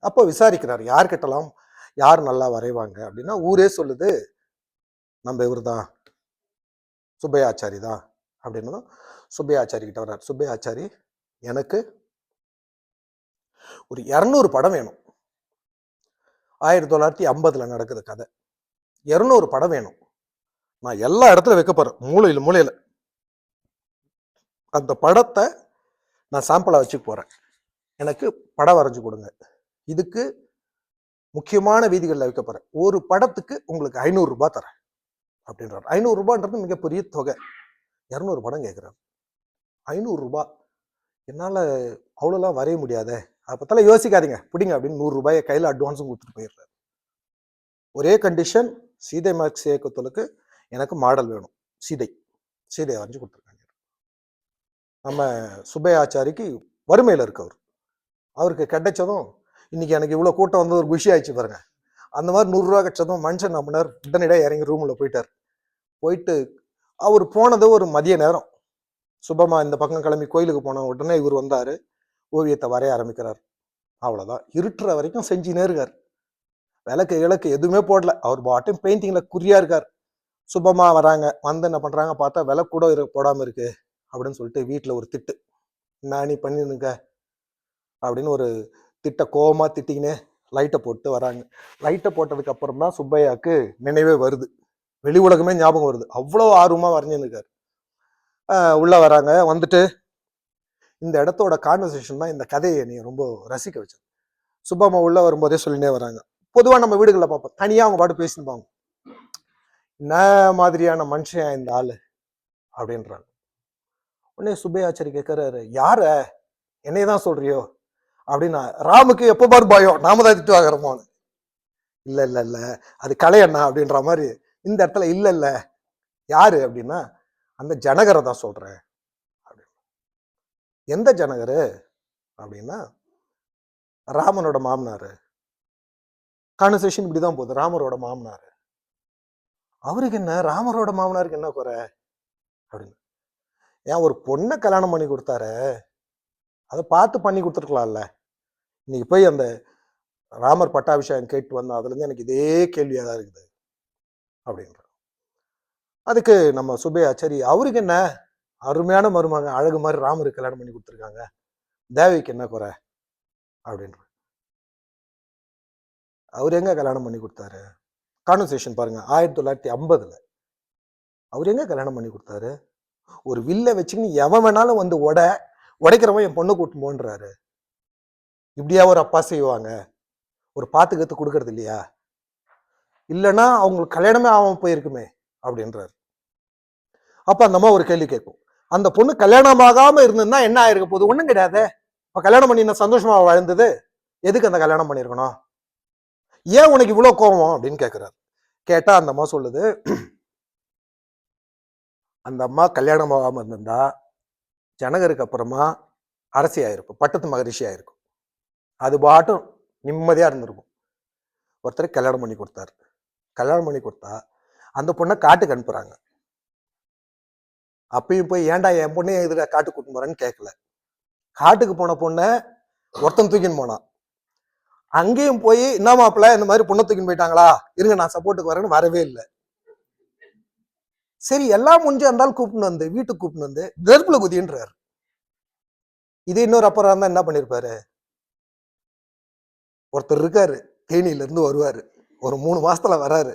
அப்போ விசாரிக்கிறார் யார்கிட்டலாம் யார் நல்லா வரைவாங்க அப்படின்னா, ஊரே சொல்லுது நம்ம இவர் தான், சுப்பையாச்சாரி தான் அப்படின்னு. சுப்பையாச்சாரி கிட்ட வர்றார். சுப்பையாச்சாரி, எனக்கு ஒரு 200 படம் வேணும். 1950 நடக்குது கதை. 200 படம் வேணும். நான் எல்லா இடத்துல வைக்க போறேன், மூலையில. அந்த படத்தை நான் சாம்பிளா வச்சு போறேன். எனக்கு படம் வரைஞ்சு கொடுங்க. இதுக்கு முக்கியமான வீதிகளில் வைக்க போறேன். ஒரு படத்துக்கு உங்களுக்கு 500 ரூபாய் தரேன் அப்படின்றார். 500 ரூபான்றது மிகப்பெரிய தொகை. 200 படம் கேட்கிறார். 500 ரூபாய் என்னால அவ்வளோலாம் வரைய முடியாதே. அதை பத்தாலும் யோசிக்காதீங்க, பிடிங்க அப்படின்னு 100 ரூபாயை கையில் அட்வான்ஸும் கொடுத்துட்டு போயிடுறாரு. ஒரே கண்டிஷன், சீதை மார்க் சீயக்காய் தூளுக்கு எனக்கு மாடல் வேணும். சீதை வரைஞ்சு கொடுத்துருக்காங்க. நம்ம சுப்பையாச்சாரிக்கு வறுமையில் இருக்கவர். அவருக்கு கிடைச்சதும் இன்னைக்கு எனக்கு இவ்வளோ கூட்டம் வந்து ஒரு குஷி ஆயிடுச்சு பாருங்க. அந்த மாதிரி 100 ரூபா கிடைச்சதும் மனுஷன் நம்மனார் உடனடியாக இறங்கி ரூமில் போயிட்டு அவர் போனது ஒரு மதிய நேரம். சுபமா இந்த பக்கம் கிளம்பி கோயிலுக்கு போன உடனே இவர் வந்தாரு, ஓவியத்தை வரைய ஆரம்பிக்கிறார். அவ்வளோதான், இருட்டுற வரைக்கும் செஞ்சுனே இருக்கார். விளக்கு எதுவுமே போடல, அவர் பாட்டும் பெயிண்டிங்ல குறியா இருக்கார். சுபமா வராங்க, வந்து என்ன பண்றாங்க பார்த்தா விளக்கு கூட போடாம இருக்கு அப்படின்னு சொல்லிட்டு வீட்டில் ஒரு திட்டு, நான் நீ பண்ணிருக்க அப்படின்னு ஒரு திட்ட கோவமா திட்டிக்கினே லைட்டை போட்டு வராங்க. லைட்டை போட்டதுக்கு அப்புறம் தான் சுப்பையாக்கு நினைவே வருது, வெளி உலகமே ஞாபகம் வருது. அவ்வளோ ஆர்வமா வரைஞ்சுன்னு இருக்காரு. உள்ள வராங்க. வந்துட்டு இந்த இடத்தோட கான்வர்சேஷன் தான் இந்த கதையை நீ ரொம்ப ரசிக்க வச்சது. சுப்பம்மா உள்ள வரும்போதே சொல்லினே வராங்க. பொதுவா நம்ம வீடுகளில் பார்ப்போம், தனியா அவங்க பாட்டு பேசிப்பாங்க. என்ன மாதிரியான மனுஷன் இந்த ஆளு அப்படின்றாங்க. உடனே சுப்பையாச்சாரி கேட்கிறாரு, யார என்னையதான் சொல்றியோ அப்படின்னா. ராமுக்கு எப்போ பாரு பயம், நாம தான் திட்டு வாங்குறோமோன்னு. இல்ல அது கலையண்ணா அப்படின்ற மாதிரி இந்த இடத்துல இல்ல யாரு அப்படின்னா, அந்த ஜனகரை தான் சொல்றேன் அப்படின்னு. எந்த ஜனகரு அப்படின்னா, ராமனோட மாமனாரு. கான்வர்சேஷன் இப்படிதான் போகுது, ராமரோட மாமனாரு. அவருக்கு என்ன, ராமரோட மாமனாருக்கு என்ன குறை அப்படின்னு. ஏன் ஒரு பொண்ணை கல்யாணம் பண்ணி கொடுத்தாரு, அதை பார்த்து பண்ணி கொடுத்துருக்கலாம்ல. இன்னைக்கு போய் அந்த ராமர் பட்டாபிஷேகம் கேட்டு வந்தோம், அதுல இருந்து எனக்கு இதே கேள்வியா தான் இருக்குது அப்படின்ற. அதுக்கு நம்ம சுப்பையா, சரி அவருக்கு என்ன அருமையான மருமக, அழகு மாதிரி ராமருக்கு கல்யாணம் பண்ணி கொடுத்துருக்காங்க, தேவிக்கு என்ன குறை அப்படின்ற. அவர் எங்க கல்யாணம் பண்ணி கொடுத்தாரு? கான்வர்சேஷன் பாருங்க, 1950 அவர் எங்க கல்யாணம் பண்ணி கொடுத்தாரு? ஒரு வில்ல வச்சுக்கின்னு எவன் வேணாலும் வந்து உடைக்கிறவன் என் பொண்ணு கூட்டு போன்றாரு. இப்படியா ஒரு அப்பா செய்வாங்க? ஒரு பாத்துக்கத்து கொடுக்கறது இல்லையா? இல்லைன்னா அவங்களுக்கு கல்யாணமே ஆகாம போயிருக்குமே அப்படின்றாரு. அப்ப அந்த அம்மா ஒரு கேள்வி கேட்கும், அந்த பொண்ணு கல்யாணம் ஆகாம இருந்ததுன்னா என்ன ஆயிருக்க போகுது? ஒண்ணும் கிடையாது. இப்ப கல்யாணம் பண்ணி என்ன சந்தோஷமா வாழ்ந்தது, எதுக்கு அந்த கல்யாணம் பண்ணிருக்கணும்? ஏன் உனக்கு இவ்வளவு கோபம் அப்படின்னு கேட்கிறாரு. கேட்டா அந்த அம்மா சொல்லுது, அந்த அம்மா கல்யாணம் ஆகாம இருந்திருந்தா ஜனகருக்கு அப்புறமா அரசி ஆயிருக்கும், பட்டத்து மகரிஷி ஆயிருக்கும், அது பாட்டும் நிம்மதியா இருந்திருக்கும். ஒருத்தர் கல்யாணம் பண்ணி கொடுத்தாரு. கல்யாணம் பண்ணி கொடுத்தா அந்த பொண்ணை காட்டுக்கு அனுப்புறாங்க. அப்பயும் போய் ஏன்டா என் பொண்ணே எதிர காட்டுக்கு கூட்டு போறேன்னு கேட்கல. காட்டுக்கு போன பொண்ணை ஒருத்தன் தூக்கின்னு போனான். அங்கேயும் போய் என்ன மாப்பிள்ள இந்த மாதிரி பொண்ணை தூக்கின்னு போயிட்டாங்களா, இருங்க நான் சப்போர்ட்டுக்கு வரேன்னு வரவே இல்லை. சரி எல்லாம் முடிஞ்சு இருந்தாலும் கூப்பிட்டு வந்து வீட்டுக்கு கூப்பிட்டு வந்து நெருப்புல குதின்றாரு. இது இன்னொரு அப்புறம் இருந்தா என்ன பண்ணிருப்பாரு? ஒருத்தர் இருக்காரு, தேனியில இருந்து வருவாரு, ஒரு 3 மாசத்துல வராரு.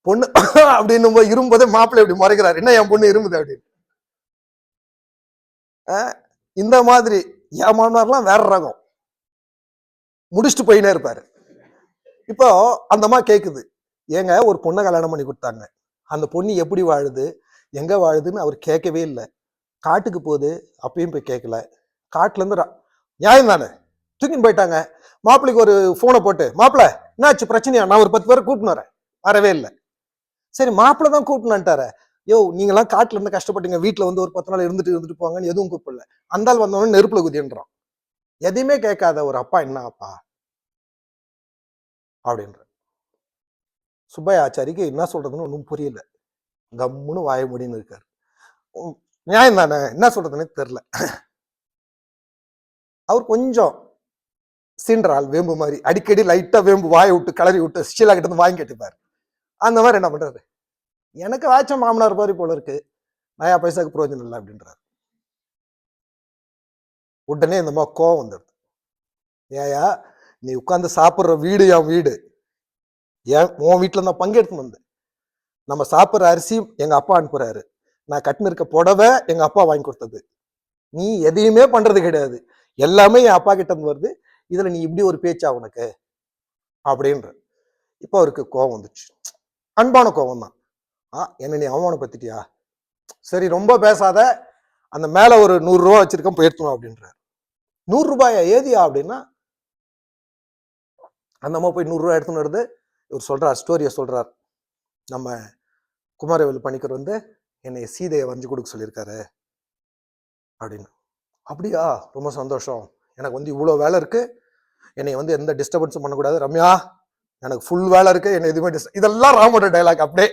பொண்ணு அப்படின்னு போய் இரும்போதே மாப்பிள்ளை இப்படி முறைக்கிறாரு, என்ன என் பொண்ணு இருமுது அப்படின்னு. இந்த மாதிரி என் மாமனார்லாம் வேற ரகம், முடிச்சுட்டு போயினே இருப்பாரு. இப்போ அந்த அம்மா கேக்குது, ஏங்க ஒரு பொண்ணை கல்யாணம் பண்ணி கொடுத்தாங்க, அந்த பொண்ணு எப்படி வாழுது, எங்க வாழுதுன்னு அவர் கேட்கவே இல்லை. காட்டுக்கு போகுது, அப்பயும் போய் கேட்கல. காட்டுல இருந்து நியாயம் தானே, தூக்கின்னு போயிட்டாங்க. மாப்பிள்ளைக்கு ஒரு போனை போட்டு, மாப்பிள்ள என்னாச்சு பிரச்சனையா, நான் ஒரு 10 பேரை கூப்பிட்டு வரேன், வரவே இல்லை. சரி மாப்பிள்ள தான் கூப்பிட்டுட்டார, யோ நீங்கெல்லாம் காட்டுல இருந்து கஷ்டப்பட்டீங்க, வீட்டுல வந்து ஒரு 10 நாள் இருந்துட்டு போவாங்கன்னு எதுவும் கூப்பிடல. அந்தால் வந்தவொடனே நெருப்புல குதின்றான். எதையுமே கேட்காத ஒரு அப்பா என்ன அப்பா அப்படின்ற. சுப்பையா ஆச்சாரிக்கு என்ன சொல்றதுன்னு ஒன்றும் புரியல, கம்முன்னு வாய முடின்னு இருக்காரு. நியாயம் தானே, என்ன சொல்றதுன்னு தெரியல. அவர் கொஞ்சம் சீன்றால் வேம்பு மாதிரி, அடிக்கடி லைட்டா வேம்பு வாயை விட்டு கிளறி விட்டு ஷீலா கிட்ட இருந்து வாங்கி கேட்டுப்பாரு. அந்த மாதிரி என்ன பண்றாரு, எனக்கு வாய்ச்ச மாமனார் மாதிரி போல இருக்கு, நயா பைசாக்கு பிரயோஜனம் இல்லை அப்படின்றாரு. உடனே இந்த மாதிரி கோவம் வந்துடுது. ஏயா நீ உட்கார்ந்து சாப்பிட்ற வீடு என் வீடு, ஏன் உன் வீட்டுல நான் பங்கெடுத்து வந்தேன், நம்ம சாப்பிட்ற அரிசி எங்க அப்பா அனுப்புறாரு, நான் கட்டின இருக்க புடவை எங்க அப்பா வாங்கி கொடுத்தது, நீ எதையுமே பண்றது கிடையாது, எல்லாமே என் அப்பா கிட்ட இருந்து வருது, இதுல நீ இப்படி ஒரு பேச்சா உனக்கு அப்படின்ற. இப்ப அவருக்கு கோவம் வந்துச்சு, அன்பான கோவம் தான். என்ன நீ அவமானப்படுத்திட்டியா, சரி ரொம்ப பேசாத, அந்த மேல ஒரு 100 ரூபா வச்சிருக்கேன் போயிருத்தணும் அப்படின்றாரு. 100 ரூபாயா ஏதியா அப்படின்னா, அந்த அம்மா போய் 100 ரூபாய் எடுத்துன்னு வருது. இவர் சொல்றார், ஸ்டோரியை சொல்றார், நம்ம குமாரவேலு பணிக்கர் வந்து என்னை சீதையை வரைஞ்சு கொடுக்க சொல்லியிருக்காரு அப்படின்னு. அப்படியா, ரொம்ப சந்தோஷம், எனக்கு வந்து இவ்வளோ வேலை இருக்கு, என்னை வந்து எந்த டிஸ்டர்பன்ஸும் பண்ணக்கூடாது, ரம்யா எனக்கு ஃபுல் வேலை இருக்கு, என்ன எதுவுமே இதெல்லாம் ராமோட டைலாக். அப்படியே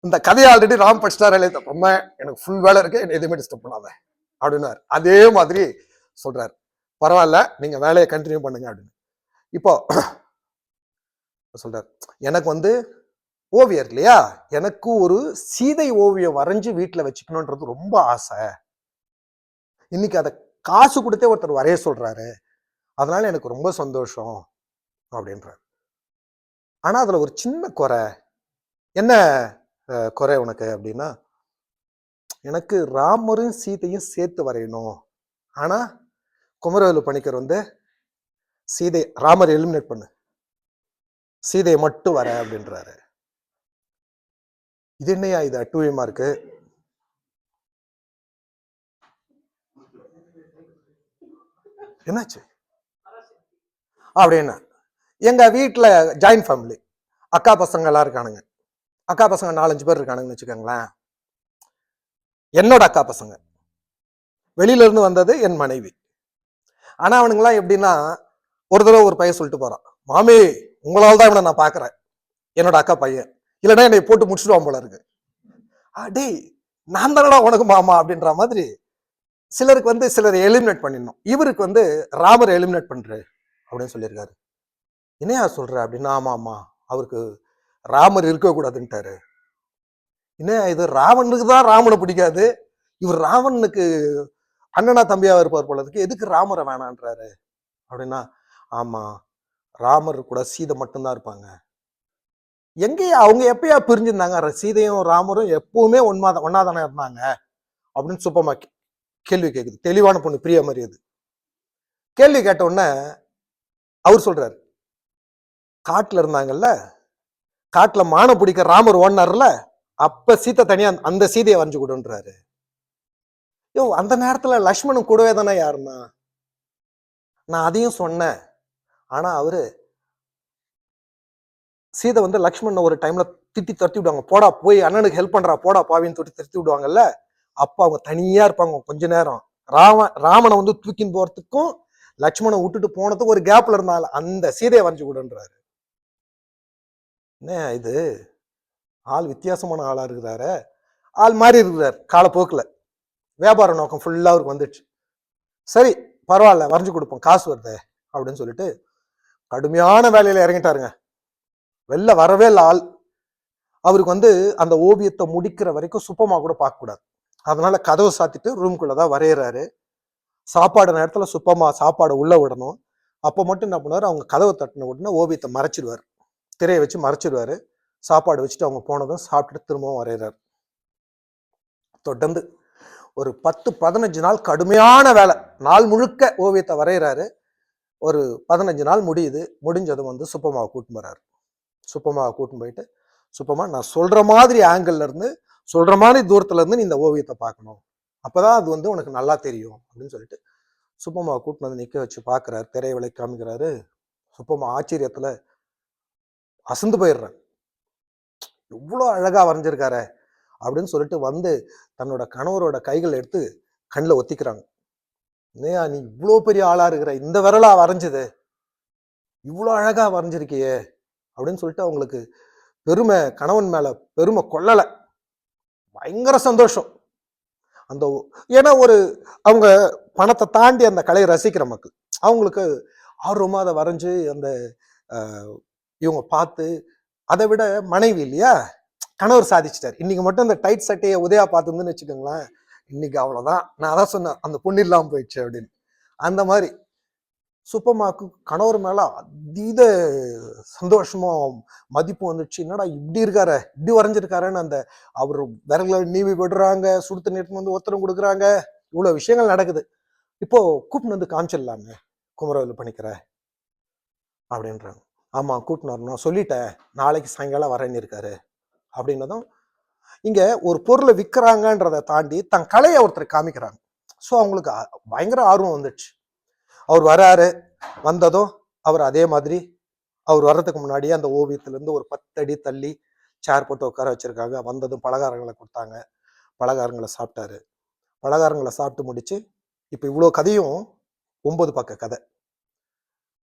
இந்த கதையை ஆல்ரெடி ராம் படிச்சிட்டாரு, எனக்கு ஃபுல் வேலை இருக்கு, என்ன எதுவுமே டிஸ்டர்ப் பண்ணாத அப்படின்னாரு. அதே மாதிரி சொல்றாரு, பரவாயில்ல நீங்க வேலையை கண்டினியூ பண்ணுங்க அப்படின்னு. இப்போ சொல்றாரு, எனக்கு வந்து ஓவியர் இல்லையா, எனக்கு ஒரு சீதை ஓவியம் வரைஞ்சு வீட்டுல வச்சுக்கணும்ன்றது ரொம்ப ஆசை, இன்னைக்கு அதை காசு கொடுத்தே ஒருத்தர் வரைய சொல்றாரு, அதனால எனக்கு ரொம்ப சந்தோஷம் அப்படின்றாரு. ஆனா அதுல ஒரு சின்ன குறை, என்ன குறை உனக்கு அப்படின்னா, எனக்கு ராமரும் சீதையும் சேர்த்து வரையணும், ஆனா குமரவேலு பணிக்கர் வந்து சீதை ராமர் எலிமினேட் பண்ணு, சீதையை மட்டும் வர அப்படின்றாரு. இது என்னையா இது அட்டூழியமா இருக்கு, என்னாச்சு அப்படின்னா, எங்க வீட்டுல ஜாயிண்ட் ஃபேமிலி, அக்கா பசங்க எல்லாம் இருக்கானுங்க, அக்கா பசங்க 4-5 பேர் இருக்கானுங்கன்னு வச்சுக்கோங்களேன். என்னோட அக்கா பசங்க, வெளியில இருந்து வந்தது என் மனைவி. ஆனா அவனுங்கெல்லாம் எப்படின்னா, ஒரு தடவை ஒரு பையன் சொல்லிட்டு போறான், மாமி உங்களால தான் இவனை நான் பாக்குறேன், என்னோட அக்கா பையன், இல்லைன்னா என்னை போட்டு முடிச்சுடுவான் போல இருக்கு. டேய் நான் தானடா உனக்கு மாமா அப்படின்ற மாதிரி சிலருக்கு வந்து சிலரை எலிமினேட் பண்ணிடணும். இவருக்கு வந்து ராமர் எலிமினேட் பண்றாரு அப்படின்னு சொல்லியிருக்காரு. என்னையா சொல்ற அப்படின்னா, ஆமா ஆமா அவருக்கு ராமர் இருக்கக்கூடாதுன்ட்டாரு. என்ன இது, ராவனுக்கு தான் ராமனை பிடிக்காது, இவர் ராவனுக்கு அண்ணனா தம்பியா இருப்பார் போல இருக்கு, எதுக்கு ராமரை வேணான்றாரு அப்படின்னா, ஆமா ராமர் கூட சீதை மட்டும்தான் இருப்பாங்க. எங்கேயா அவங்க எப்பயா பிரிஞ்சிருந்தாங்க? சீதையும் ராமரும் எப்பவுமே ஒன்னாதானே இருந்தாங்க அப்படின்னு சுப்பமா கேள்வி கேக்குது. தெளிவான பொண்ணு பிரியா மாதிரி அது. கேள்வி கேட்ட உடனே அவர் சொல்றாரு, காட்டுல இருந்தாங்கல்ல, காட்டுல மான பிடிக்க ராமர் ஓடினார்ல, அப்ப சீத்தை தனியா அந்த சீதையை வரைஞ்சு கொடுன்றாரு. அந்த நேரத்துல லக்ஷ்மணன் கூடவே தானே யாருன்னா, நான் அதையும் சொன்னேன். ஆனா அவரு சீதை வந்து லக்ஷ்மணன் ஒரு டைம்ல திட்டி தட்டி விடுவாங்க, போடா போய் அண்ணனுக்கு ஹெல்ப் பண்றா போடா பாவின்னு தொட்டி தட்டி விடுவாங்கல்ல, அப்ப அவங்க தனியா இருப்பாங்க கொஞ்ச நேரம். ராமனை வந்து தூக்கின்னு போறதுக்கும் லக்ஷ்மணன் விட்டுட்டு போனதுக்கும் ஒரு கேப்ல இருந்தால அந்த சீதையை வரைஞ்சு கொடுன்றாரு. என்ன இது, ஆள் வித்தியாசமான ஆளா இருக்கிறாரு, ஆள் மாறி இருக்கிறார் காலப்போக்குல, வியாபார நோக்கம் ஃபுல்லா அவருக்கு வந்துடுச்சு. சரி பரவாயில்ல வரைஞ்சு கொடுப்போம், காசு வருது அப்படின்னு சொல்லிட்டு கடுமையான வேலையில இறங்கிட்டாருங்க. வெளில வரவே இல்லை ஆள். அவருக்கு வந்து அந்த ஓவியத்தை முடிக்கிற வரைக்கும் சுப்பமா கூட பார்க்க கூடாது. அதனால கதவை சாத்திட்டு ரூம்குள்ளதான் வரைகிறாரு. சாப்பாடு நேரத்துல சுப்பமா சாப்பாடு உள்ள விடணும். அப்ப மட்டும் என்ன பண்ணுவாரு, அவங்க கதவை தட்டின உடனே ஓவியத்தை மறைச்சிடுவாரு, திரையை வச்சு மறைச்சிடுவாரு. சாப்பாடு வச்சுட்டு அவங்க போனதும் சாப்பிட்டுட்டு திரும்பவும் வரைகிறாரு. தொடர்ந்து ஒரு 10-15 நாள் கடுமையான வேலை, நாள் முழுக்க ஓவியத்தை வரைகிறாரு. ஒரு 15 நாள் முடியுது. முடிஞ்சதும் வந்து சுப்பமாவை கூட்டின்னு போறாரு. சுப்பமாவை கூட்டின்னு போயிட்டு, சுப்பமா நான் சொல்ற மாதிரி ஆங்கிள் இருந்து, சொல்ற மாதிரி தூரத்துல இருந்து நீ இந்த ஓவியத்தை பார்க்கணும், அப்பதான் அது வந்து உனக்கு நல்லா தெரியும் அப்படின்னு சொல்லிட்டு சுப்பமாவை கூட்டின்னு வந்து நிக்க வச்சு பாக்குறாரு. திரையை விலை காமிக்கிறாரு. சுப்பமா ஆச்சரியத்துல அசந்து போயிடுறேன், இவ்வளவு அழகா வரைஞ்சிருக்காரு அப்படின்னு சொல்லிட்டு வந்து தன்னோட கணவரோட கைகள் எடுத்து கண்ணில் ஒத்திக்கிறாங்க. இல்லையா, நீ இவ்வளோ பெரிய ஆளா இருக்கிற, இந்த விரலா வரைஞ்சது, இவ்வளோ அழகா வரைஞ்சிருக்கியே அப்படின்னு சொல்லிட்டு அவங்களுக்கு பெருமை, கணவன் மேல பெருமை கொள்ளல, பயங்கர சந்தோஷம். அந்த ஏன்னா ஒரு அவங்க பணத்தை தாண்டி அந்த கலையை ரசிக்கிற மக்கள், அவங்களுக்கு ஆர்வமா அதை வரைஞ்சு அந்த இவங்க பார்த்து, அதை விட மனைவி இல்லையா, கணவர் சாதிச்சிட்டார். இன்னைக்கு மட்டும் இந்த டைட் சட்டையை உதயா பார்த்துருந்துன்னு வச்சுக்கோங்களேன், இன்னைக்கு அவ்வளவுதான். நான் அதான் சொன்னேன், அந்த பொண்ணு இல்லாம போயிடுச்சு அப்படின்னு. அந்த மாதிரி சுப்பமாக்கு கணவர் மேல அதீத சந்தோஷமும் மதிப்பும் வந்துடுச்சு. என்னடா இப்படி இருக்காரு, இப்படி வரைஞ்சிருக்காருன்னு அந்த அவர் விரல்களை நீவி விடுறாங்க, சுடுத்து நீட்டு வந்து ஒத்தரம் கொடுக்குறாங்க, இவ்வளவு விஷயங்கள் நடக்குது. இப்போ கூப்பிட்டு வந்து காமிச்சிடலாமே குமரவேலு பணிக்கிற அப்படின்றாங்க. ஆமா கூப்பிட்டு வரணும், சொல்லிட்டேன் நாளைக்கு சாயங்காலம் வரேன்னு இருக்காரு அப்படின்னதும், இங்க ஒரு பொருளை விற்கிறாங்கன்றதை தாண்டி தன் கலையை ஒருத்தர் காமிக்கிறாங்க. ஸோ அவங்களுக்கு பயங்கர ஆர்வம் வந்துடுச்சு. அவர் வராரு. வந்ததும் அவர் அதே மாதிரி அவர் வர்றதுக்கு முன்னாடியே அந்த ஓவியத்திலேருந்து ஒரு 10 அடி தள்ளி சேர் போட்டு உட்கார வச்சிருக்காங்க. வந்ததும் பலகாரங்களை கொடுத்தாங்க, பலகாரங்களை சாப்பிட்டாரு. பலகாரங்களை சாப்பிட்டு முடிச்சு, இப்போ இவ்வளோ கதையும் 9 பக்க கதை.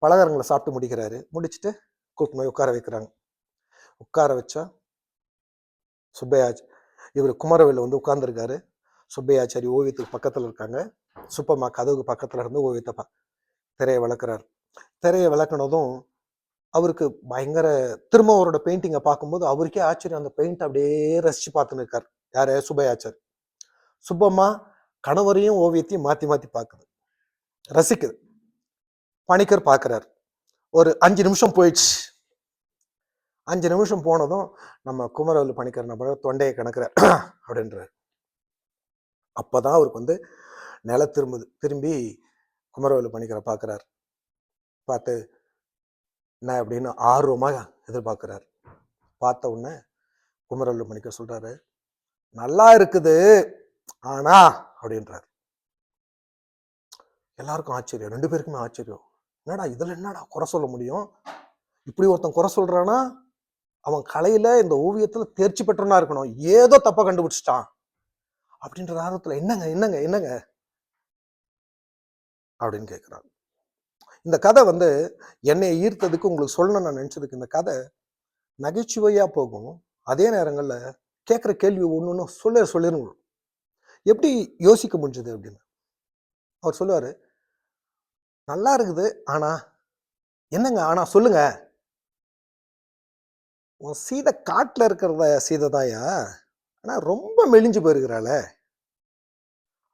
பலகாரங்களை சாப்பிட்டு முடிக்கிறாரு. முடிச்சுட்டு கூப்பிட்டு போய் உட்கார வைக்கிறாங்க. உட்கார வச்சா சுப்பையாச்சி, இவர் குமரவேலு வந்து உட்கார்ந்துருக்காரு. சுப்பையாச்சாரி ஓவியத்துக்கு பக்கத்துல இருக்காங்க. சுப்பம்மா கதவுக்கு பக்கத்துல இருந்து ஓவியத்தை திரையை விளக்குறாரு. திரையை விளக்குனதும் அவருக்கு பயங்கர, திரும்ப அவரோட பெயிண்டிங்கை பார்க்கும்போது அவருக்கே ஆச்சரியம், அந்த பெயிண்ட் அப்படியே ரசிச்சு பார்த்துன்னு இருக்காரு. யாரு, சுப்பையாச்சாரி. சுப்பம்மா கணவரையும் ஓவியத்தையும் மாத்தி மாத்தி பார்க்குது, ரசிக்குது. பணிக்கர் பார்க்கிறார். ஒரு 5 நிமிஷம் போயிடுச்சு. 5 நிமிஷம் போனதும் நம்ம குமரவேலு பணிக்கர் நம்ம தொண்டையை கணக்குறார் அப்படின்றார். அப்பதான் அவருக்கு வந்து நில திரும்பி குமரவேலு பணிக்கரை பார்க்கிறார். பார்த்து என்ன அப்படின்னு ஆர்வமாக எதிர்பார்க்கிறார். பார்த்த உடனே குமரவேலு பணிக்கர் சொல்றாரு, நல்லா இருக்குது ஆனா அப்படின்றார். எல்லாருக்கும் ஆச்சரியம், 2 பேருக்குமே ஆச்சரியம். என்னடா இதுல என்னடா குறை சொல்ல முடியும், இப்படி ஒருத்தன் குறை சொல்றானா அவன் கலையில இந்த ஓவியத்துல தேர்ச்சி பெற்றவனா இருக்கணும், ஏதோ தப்ப கண்டுபிடிச்சிட்டான் அப்படின்ற ஆர்வத்துல என்னங்க என்னங்க என்னங்க அப்படின்னு கேட்கிறான். இந்த கதை வந்து என்னை ஈர்த்ததுக்கு, உங்களுக்கு சொல்லணும்னு நான் நினைச்சதுக்கு, இந்த கதை நகைச்சுவையா போகும், அதே நேரங்கள்ல கேட்கிற கேள்வி ஒண்ணு சொல்லிடணும். எப்படி யோசிக்க முடிஞ்சது அப்படின்னு அவர் சொல்லுவாரு, நல்லா இருக்குது. ஆனா என்னங்க ஆனா சொல்லுங்க. உன் சீதை காட்டுல இருக்கிறத சீதை தான்யா. ஆனா ரொம்ப மெலிஞ்சு போயிருக்கிறாளே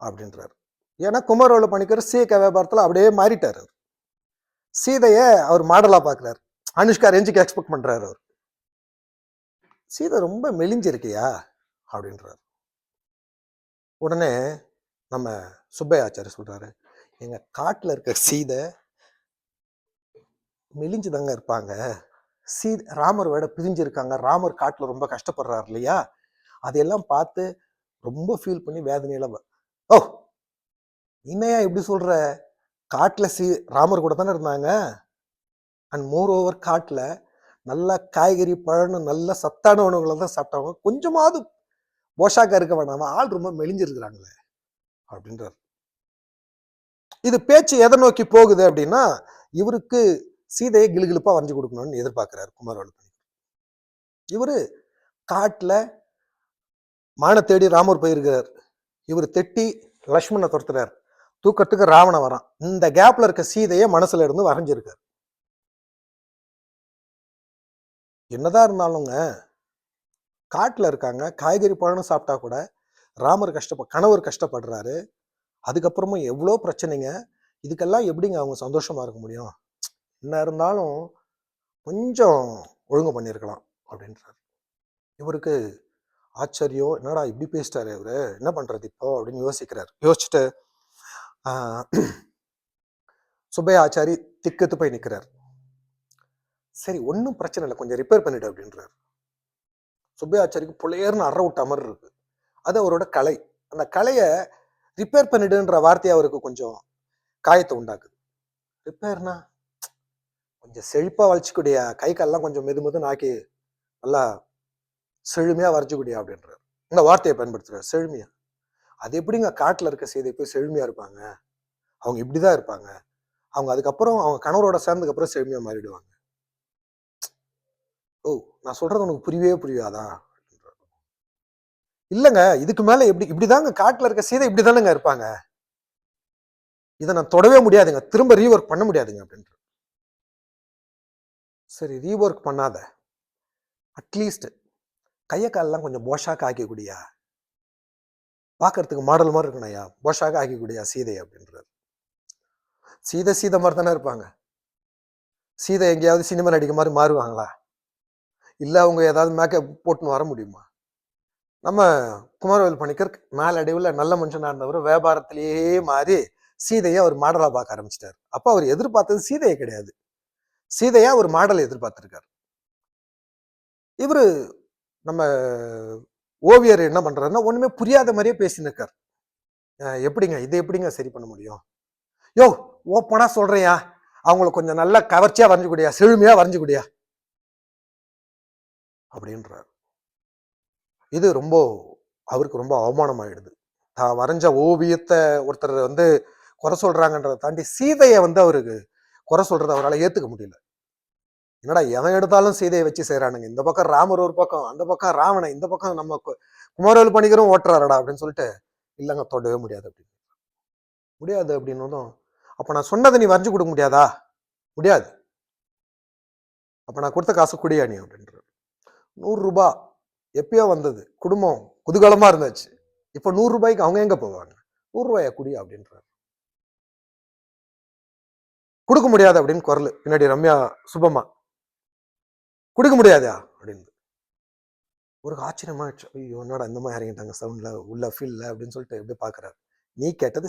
அப்படின்றாரு. ஏன்னா குமரவேலு பணிக்கர் சீக்க வியாபாரத்துல அப்படியே மாறிட்டாரு. சீதைய அவர் மாடலா பாக்குறாரு. அனுஷ்கா ரேஞ்சுக்கு எக்ஸ்பெக்ட் பண்றாரு அவர். சீதை ரொம்ப மெலிஞ்சிருக்கியா அப்படின்றாரு. உடனே நம்ம சுப்பையா ஆச்சாரி சொல்றாரு, எங்க காட்டுல இருக்க சீதை மெலிஞ்சுதாங்க இருப்பாங்க. ராமர் விட பிரிஞ்சிருக்காங்க. ராமர் காட்டுல ரொம்ப கஷ்டப்படுறாரு இல்லையா? அதையெல்லாம் பார்த்து ரொம்ப ஃபீல் பண்ணி வேதனையில ஓ என்னையா இப்படி சொல்ற? காட்டுல ராமர் கூட தானே இருந்தாங்க. அண்ட் மோர் ஓவர் காட்டுல நல்ல காய்கறி பழம்னு நல்ல சத்தான உணவுகளை தான் சாப்பிட்டாங்க. கொஞ்சமாவது போஷாக்கா இருக்க வேணாமா? ஆள் ரொம்ப மெலிஞ்சிருக்கிறாங்களே அப்படின்றார். இது பேச்சு எதை நோக்கி போகுது அப்படின்னா, இவருக்கு சீதையை கிளுகிளுப்பா வரைஞ்சு கொடுக்கணும்னு எதிர்பார்க்கிறார் குமாரவேலு. இவரு காட்டுல மான தேடி ராமர் போயிருக்கிறார். இவர் தெட்டி லக்ஷ்மணனை துரத்துறார். தூக்கத்துக்கு ராவணன் வரான். இந்த கேப்ல இருக்க சீதையை மனசுல இருந்து வரைஞ்சிருக்காரு. என்னதான் இருந்தாலுங்க காட்டுல இருக்காங்க, காய்கறி பழம் சாப்பிட்டா கூட ராமர் கணவர் கஷ்டப்படுறாரு. அதுக்கப்புறமும் எவ்வளோ பிரச்சனைங்க. இதுக்கெல்லாம் எப்படிங்க அவங்க சந்தோஷமா இருக்க முடியும்? என்ன இருந்தாலும் கொஞ்சம் ஒழுங்கு பண்ணியிருக்கலாம் அப்படின்றாரு. இவருக்கு ஆச்சரியம், என்னடா இப்படி பேசிட்டாரு இவரு, என்ன பண்றது இப்போ அப்படின்னு யோசிக்கிறார். யோசிச்சுட்டு சுப்பையா ஆச்சாரி திக்கத்து போய் நிற்கிறார். சரி ஒன்றும் பிரச்சனை இல்லை, கொஞ்சம் ரிப்பேர் பண்ணிடு அப்படின்றாரு. சுப்பையா ஆச்சாரிக்கு புலையர்னு அற விட்ட மாதிரி இருக்கு. அது அவரோட கலை. அந்த கலையை ரிப்பேர் பண்ணிடுன்ற வார்த்தையை அவருக்கு கொஞ்சம் காயத்தை உண்டாக்குது. ரிப்பேர்னா கொஞ்சம் செழிப்பா வளைச்சுக்கூடியா, கை கால்லாம் கொஞ்சம் மெதுன்னு ஆக்கி நல்லா செழுமையா வரைச்சுக்கூடியா அப்படின்றாரு. இந்த வார்த்தையை பயன்படுத்துறாரு, செழுமையா. அது எப்படிங்க காட்டுல இருக்க சீதை போய் செழுமையா இருப்பாங்க? அவங்க இப்படிதான் இருப்பாங்க. அவங்க அதுக்கப்புறம் அவங்க கணவரோட சேர்ந்ததுக்கு அப்புறம் செழுமையா மாறிடுவாங்க. ஓ நான் சொல்றது உனக்கு புரியவே புரியாதா? இல்லங்க இதுக்கு மேல எப்படி இப்படிதாங்க காட்டுல இருக்க சீதை இப்படிதானுங்க இருப்பாங்க. இதை நான் தொடவே முடியாதுங்க, திரும்ப ரீஒர்க் பண்ண முடியாதுங்க அப்படின்ற. சரி ரீஒர்க் பண்ணாத, அட்லீஸ்ட் கைய காலெல்லாம் கொஞ்சம் போஷாக்க ஆக்கிக்கூடியா, பாக்குறதுக்கு மாடல் மாதிரி இருக்கணையா, போஷாக்க ஆக்கிக்கூடியா சீதை அப்படின்றாரு. சீதை மாதிரி தானே இருப்பாங்க. சீதை எங்கேயாவது சினிமா நடிக்க மாதிரி மாறுவாங்களா? இல்ல அவங்க ஏதாவது மேக்கப் போட்டுன்னு வர முடியுமா? நம்ம குமாரவேலு பணிக்கர் நாளடைவில் நல்ல மனுஷனா இருந்தவர் வியாபாரத்திலேயே மாறி சீதையை அவர் மாடலா பார்க்க ஆரம்பிச்சிட்டாரு. அப்ப அவர் எதிர்பார்த்தது சீதையை கிடையாது, சீதையா ஒரு மாடலை எதிர்பார்த்திருக்காரு. இவரு நம்ம ஓவியர் என்ன பண்றாருன்னா ஒண்ணுமே புரியாத மாதிரியே பேசின்னு இருக்காரு. எப்படிங்க இதை எப்படிங்க சரி பண்ண முடியும்? யோ ஓப்பனா சொல்றியா, அவங்களுக்கு கொஞ்சம் நல்லா கவர்ச்சியா வரைஞ்சு கூடியா, செழுமையா வரைஞ்சு கூடியா அப்படின்றார். இது ரொம்ப அவருக்கு ரொம்ப அவமானம் ஆயிடுது. தான் வரைஞ்ச ஓவியத்தை ஒருத்தர் குறை சொல்றாங்கன்றதை தாண்டி சீதையை அவருக்கு குறை சொல்றதை அவரால் ஏத்துக்க முடியல. என்னடா எவன் எடுத்தாலும் சீதையை வச்சு செய்யறானுங்க, இந்த பக்கம் ராமர் ஒரு பக்கம், அந்த பக்கம் ராவணன், இந்த பக்கம் நம்ம குமாரவேலு பணிக்கரும் ஓட்டுறாருடா அப்படின்னு சொல்லிட்டு, இல்லைங்க தொடவே முடியாது அப்படின்னு. முடியாது அப்படின்னதும், அப்ப நான் சொன்னதை நீ வரைஞ்சு கொடுக்க முடியாதா? முடியாது. அப்ப நான் கொடுத்த காசு குடியா நீ அப்படின்ற. 100 ரூபாய் எப்பயோ வந்தது, குடும்பம் குதூகலமா இருந்துச்சு. இப்ப 100 ரூபாய்க்கு அவங்க எங்க போவாங்க? 100 ரூபாயா குடியா அப்படின்றாரு. கொடுக்க முடியாது அப்படின்னு குரல் பின்னாடி ரம்யா சுபமா, கொடுக்க முடியாதா அப்படின்னு. ஒரு ஆச்சரியமாயிடுச்சு, ஐயோ என்னடா இந்த மாதிரி இறங்கிட்டாங்க சவுண்ட்ல உள்ள ஃபீல்ல அப்படின்னு சொல்லிட்டு எப்படி பாக்குறாரு. நீ கேட்டது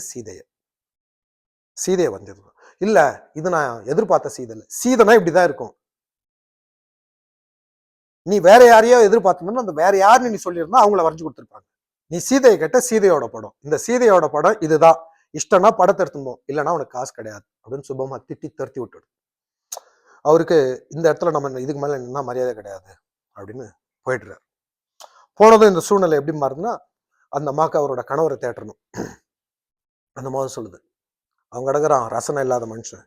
சீதையை வந்தது இல்ல, இது நான் எதிர்பார்த்த சீதை இல்ல. சீதைனா இப்படிதான் இருக்கும். நீ வேற யாரையோ எதிர்பார்த்தோம்னா அந்த வேற யாருன்னு நீ சொல்லியிருந்தா அவங்கள வரைஞ்சு கொடுத்துருப்பாங்க. நீ சீதையை கேட்ட சீதையோட படம், இந்த சீதையோட படம் இதுதான், இஷ்டம்னா படத்தை எடுத்துப்போம், இல்லைன்னா உனக்கு காசு கிடையாது அப்படின்னு சுபமா திட்டி தருத்தி விட்டுடும். அவருக்கு இந்த இடத்துல நம்ம இதுக்கு மேல என்ன மரியாதை கிடையாது அப்படின்னு போயிடுறாரு. போனதும் இந்த சூழ்நிலை எப்படி மாறுதுன்னா, அந்த அம்மாக்கு அவரோட கணவரை தேட்டணும். அந்த மாதிரி சொல்லுது, அவங்க கிடக்குறான் ரசனை இல்லாத மனுஷன்.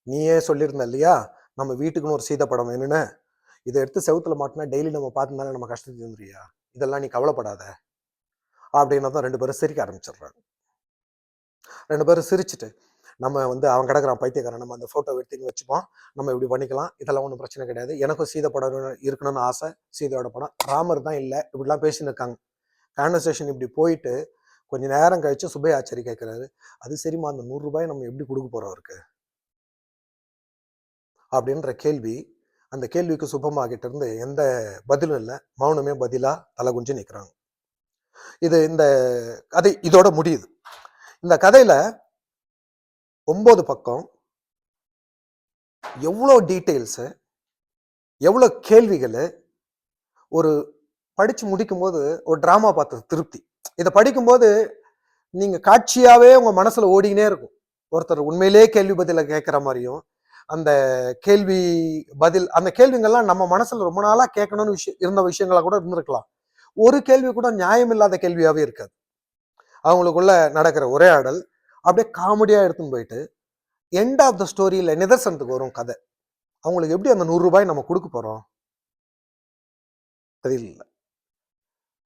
நீயே சொல்லியிருந்த இல்லையா நம்ம வீட்டுக்குன்னு ஒரு சீதை படம் வேணும்னு, இதை எடுத்து செவுத்துல மாட்டினா டெய்லி நம்ம பார்த்துனால நம்ம கஷ்டத்துக்கு இருந்துறியா, இதெல்லாம் நீ கவலைப்படாத அப்படின்னதும் 2 பேரும் சிரிக்க ஆரம்பிச்சிடுறாங்க. 2 பேரும் சிரிச்சுட்டு, நம்ம வந்து அவன் கிடக்குறான் பைத்தியக்காரன், நம்ம அந்த ஃபோட்டோ எடுத்து இங்க வச்சுப்போம். நம்ம இப்படி பண்ணிக்கலாம். இதெல்லாம் ஒண்ணும் பிரச்சனை கிடையாது. எனக்கும் சீதை படம் இருக்கணும்னு ஆசை. சீதையோட படம். ராமர் தான் இல்ல. இப்படிலாம் பேசின்னு இருக்காங்க. கான்வர்சேஷன் இப்படி போயிட்டு, கொஞ்ச நேரம் கழிச்சு சுப்பையா ஆச்சாரி கேட்கிறாரு, "அது சரிம்மா, அந்த ரூ. 100 நம்ம எப்படி குடுக்க போறோம் அவருக்கு?" அப்படின்ற கேள்வி. அந்த கேள்விக்கு சுப்பம்மா கிட்ட இருந்து எந்த பதிலும் இல்ல. மௌனமே பதிலா தலை குனிஞ்சு நிக்கிறாங்க. இந்த கதை இதோட முடியுது. இந்த கதையில 9 பக்கம். எவ்வளோ டீட்டெயில்ஸு, எவ்வளோ கேள்விகளு, ஒரு படிச்சு முடிக்கும்போது ஒரு டிராமா பார்த்த திருப்தி. இத படிக்கும்போது நீங்க காட்சியாவே உங்க மனசுல ஓடிக்கினே இருக்கும். ஒருத்தர் உண்மையிலேயே கேள்வி பதில கேட்கிற மாரியும், அந்த கேள்வி பதில் அந்த கேள்விங்கள்லாம் நம்ம மனசுல ரொம்ப நாளா கேட்கணும்னு இருந்த விஷயங்களா கூட இருந்திருக்கலாம். ஒரு கேள்வி கூட நியாயம் இல்லாத கேள்வியாவே இருக்காது. அவங்களுக்குள்ள நடக்கிற உரையாடல் அப்படியே காமெடியா எடுத்துன்னு போயிட்டு, எண்ட் ஆஃப் த ஸ்டோரியில நிதர்சனத்துக்கு வரும் கதை. அவங்களுக்கு எப்படி அந்த ரூ. 100 நம்ம குடுக்க போறோம்? தெரியல.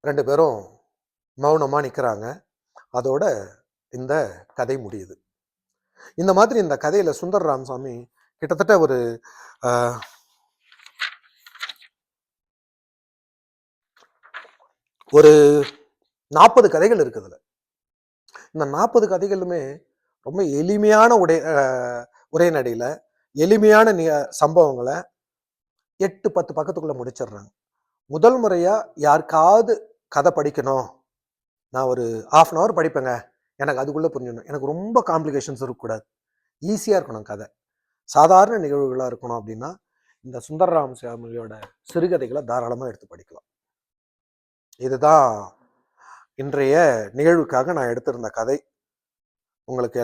2 பேரும் மௌனமா நிக்கிறாங்க. அதோட இந்த கதை முடியுது. இந்த மாதிரி இந்த கதையில சுந்தர் ராமசாமி கிட்டத்தட்ட ஒரு அ ஒரு 40 கதைகள் இருக்கு அதுல. இந்த 40 கதைகளுமே ரொம்ப எளிமையான உரைநடையில, எளிமையான சம்பவங்கள 8, 10 பக்கத்துக்குள்ள முடிச்சிடுறாங்க. முதல் முறையா யாருக்காவது கதை படிக்கணும், நான் ஒரு 1/2 அன் ஹவர் படிப்பேங்க. எனக்கு அதுக்குள்ள புரிஞ்சிடணும். எனக்கு ரொம்ப காம்ப்ளிகேஷன்ஸ் இருக்கக்கூடாது. ஈஸியா இருக்கணும் கதை. சாதாரண நிகழ்வுகளா இருக்கணும் அப்படின்னா, இந்த சுந்தர் ராமசாமியோட சிறுகதைகளை தாராளமா எடுத்து படிக்கலாம். இதுதான் இன்றைய நிகழ்வுக்காக நான் எடுத்திருந்த கதை. உங்களுக்கு